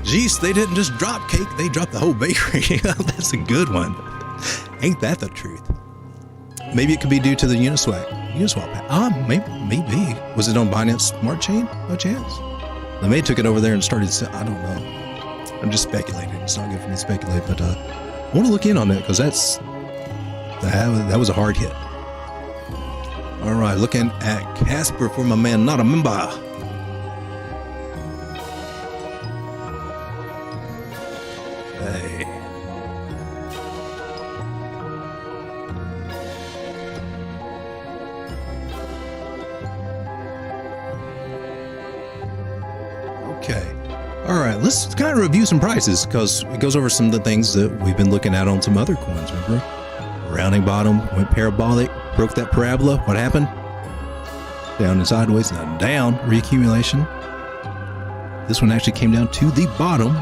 Jeez, they didn't just drop cake. They dropped the whole bakery. That's a good one. Ain't that the truth? Maybe it could be due to the Uniswap. Maybe. Was it on Binance Smart Chain by chance? They may have took it over there and started. I don't know. I'm just speculating. It's not good for me to speculate, but I want to look in on that because that was a hard hit. All right, looking at Casper for my man, not a member. Hey. Okay. All right, let's kind of review some prices because it goes over some of the things that we've been looking at on some other coins, remember? Rounding bottom, went parabolic, broke that parabola. What happened? Down and sideways, now down, reaccumulation. This one actually came down to the bottom,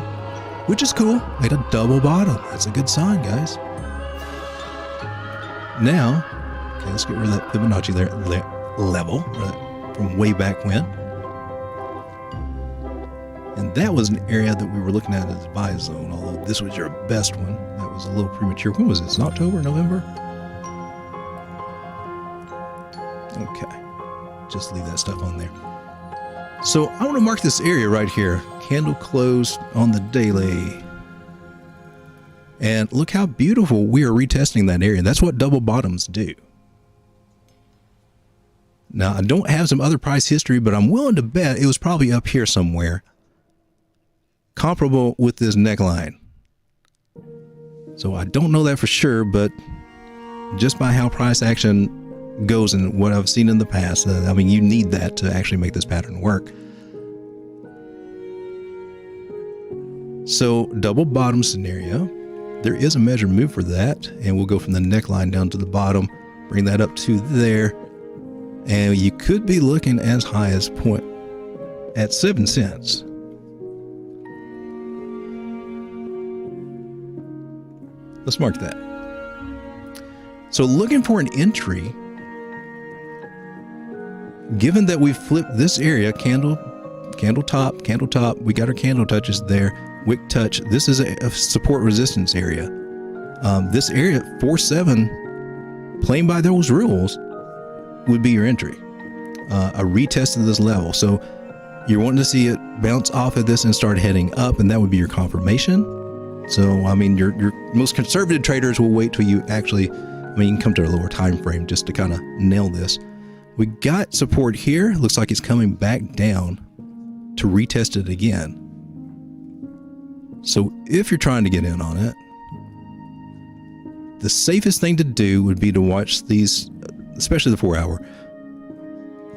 which is cool. Made a double bottom. That's a good sign, guys. Now, okay, let's get rid of that Fibonacci level from way back when. And that was an area that we were looking at as a buy zone, although this was your best one. That was a little premature. When was this? In October, November? Okay. Just leave that stuff on there. So I want to mark this area right here. Candle closed on the daily. And look how beautiful we are retesting that area. That's what double bottoms do. Now, I don't have some other price history, but I'm willing to bet it was probably up here somewhere. Comparable with this neckline. So I don't know that for sure, but just by how price action goes and what I've seen in the past, I mean, you need that to actually make this pattern work. So double bottom scenario, there is a measured move for that, and we'll go from the neckline down to the bottom, bring that up to there, and you could be looking as high as point at 7 cents. Let's mark that. So looking for an entry, given that we flipped this area, candle top, we got our candle touches there, wick touch. This is a support resistance area. This area, 4.7, playing by those rules, would be your entry. A retest of this level. So you're wanting to see it bounce off of this and start heading up, and that would be your confirmation. So, I mean, your most conservative traders will wait till you actually, I mean, you can come to a lower time frame just to kind of nail this. We got support here. Looks like it's coming back down to retest it again. So if you're trying to get in on it, the safest thing to do would be to watch these, especially the 4 hour.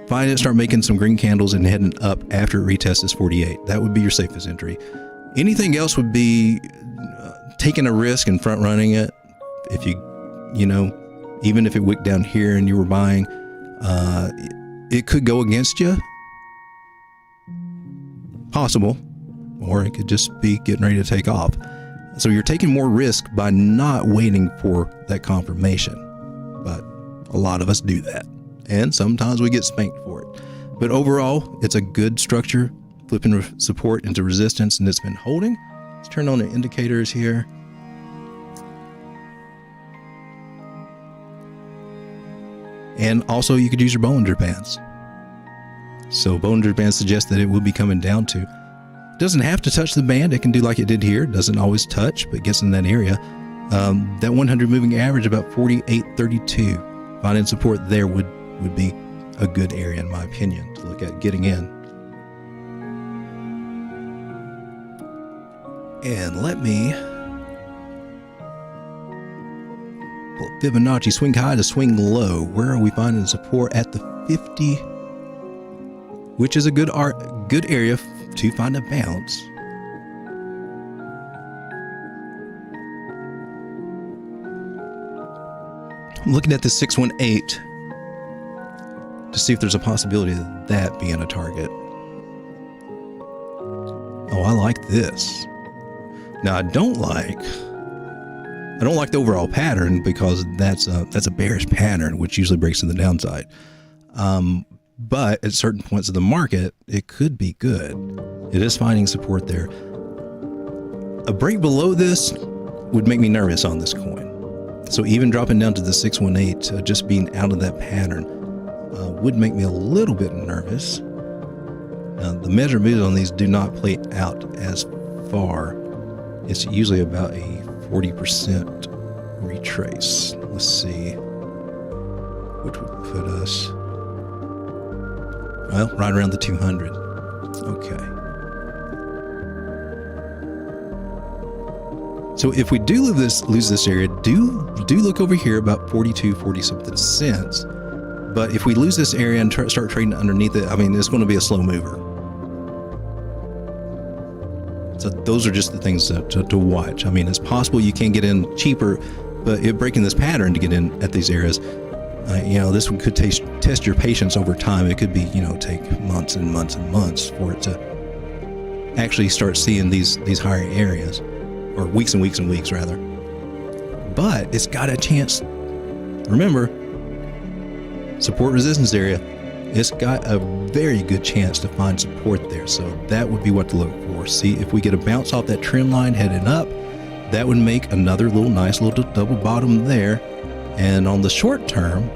Find it, start making some green candles and heading up after it retests this 48. That would be your safest entry. Anything else would be taking a risk and front running it. If even if it wicked down here and you were buying, it could go against you. Possible. Or it could just be getting ready to take off. So you're taking more risk by not waiting for that confirmation. But a lot of us do that. And sometimes we get spanked for it. But overall, it's a good structure, flipping support into resistance, and it's been holding. Let's turn on the indicators here. And also you could use your Bollinger Bands. So Bollinger Bands suggest that it will be coming down to. It doesn't have to touch the band. It can do like it did here. It doesn't always touch, but gets in that area. That 100 moving average about 48.32. Finding support there would be a good area, in my opinion, to look at getting in. And let me pull Fibonacci swing high to swing low. Where are we finding support? At the 50, which is a good area to find a bounce. I'm looking at the 618 to see if there's a possibility of that being a target. Oh, I like this. Now I don't like the overall pattern, because that's a bearish pattern, which usually breaks to the downside. But at certain points of the market, it could be good. It is finding support there. A break below this would make me nervous on this coin. So even dropping down to the 618, just being out of that pattern, would make me a little bit nervous. Now, the measure moves on these do not play out as far. It's usually about a 40% retrace. Let's see, which would put us, well, right around the 200. Okay. So if we do lose this area, do look over here about 42, 40 something cents. But if we lose this area and start trading underneath it, I mean, it's going to be a slow mover. So those are just the things to watch. I mean, it's possible you can get in cheaper, but breaking this pattern to get in at these areas, this one could test your patience over time. It could be, take months and months and months for it to actually start seeing these higher areas, or weeks and weeks and weeks rather. But it's got a chance. Remember, support resistance area, it's got a very good chance to find support there. So that would be what to look for. See if we get a bounce off that trend line heading up, that would make another nice little double bottom there. And on the short term,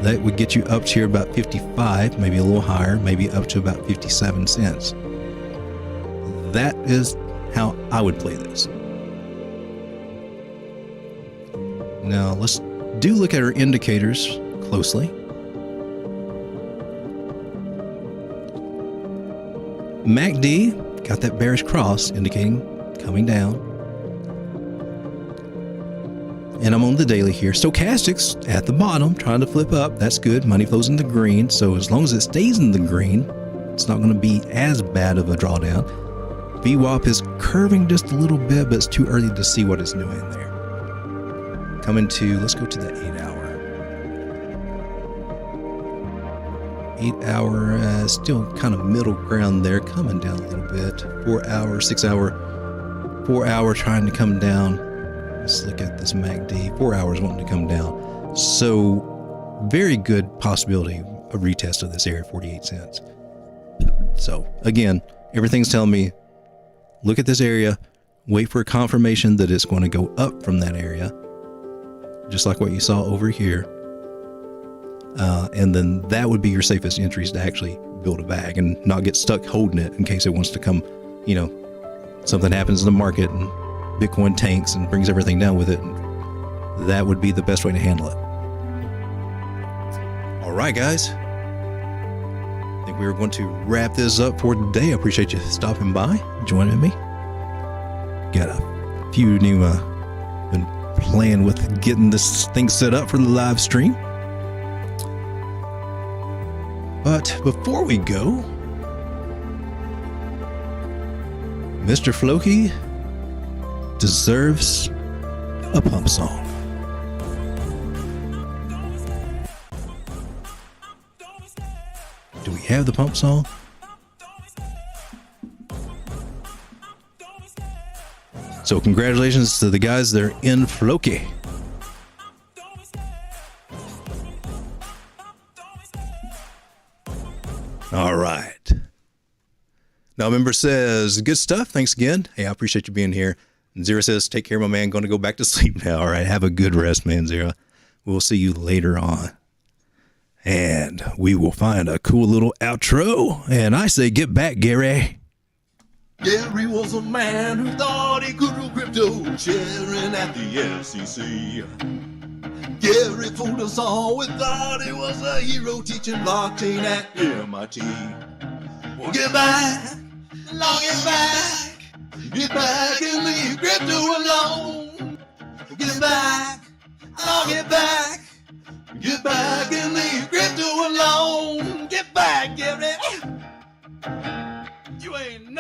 that would get you up to here about 55, maybe a little higher, maybe up to about 57 cents. That is how I would play this. Now let's look at our indicators closely. MACD got that bearish cross indicating coming down. And I'm on the daily here. Stochastics at the bottom, trying to flip up. That's good. Money flows in the green. So as long as it stays in the green, it's not going to be as bad of a drawdown. VWAP is curving just a little bit, but it's too early to see what it's doing there. Let's go to the 8 hour. 8 hour, still kind of middle ground there, coming down a little bit. 4 hour, 6 hour, 4 hour trying to come down. Let's look at this MACD. 4 hours wanting to come down. So very good possibility of retest of this area, 48 cents. So again, everything's telling me, look at this area, wait for a confirmation that it's going to go up from that area, just like what you saw over here. And then that would be your safest entries to actually build a bag and not get stuck holding it in case it wants to come, something happens in the market and Bitcoin tanks and brings everything down with it. That would be the best way to handle it. All right, guys. I think we are going to wrap this up for today. I appreciate you stopping by, joining me. Got a few new, been playing with getting this thing set up for the live stream. But before we go, Mr. Floki deserves a pump song. Do we have the pump song? So congratulations to the guys that are in Floki. All right. Now, member says, good stuff. Thanks again. Hey, I appreciate you being here. And Zero says, take care, my man. Going to go back to sleep now. All right. Have a good rest, man, Zero. We'll see you later on. And we will find a cool little outro. And I say, get back, Gary. Gary was a man who thought he could rule crypto, sharing at the SEC. Gary fooled us all. We thought he was a hero teaching blockchain at MIT. Well, get back, Lord, get back and leave crypto alone. Get back, Lord, get back and leave crypto alone. Get back, Gary. You ain't nothing.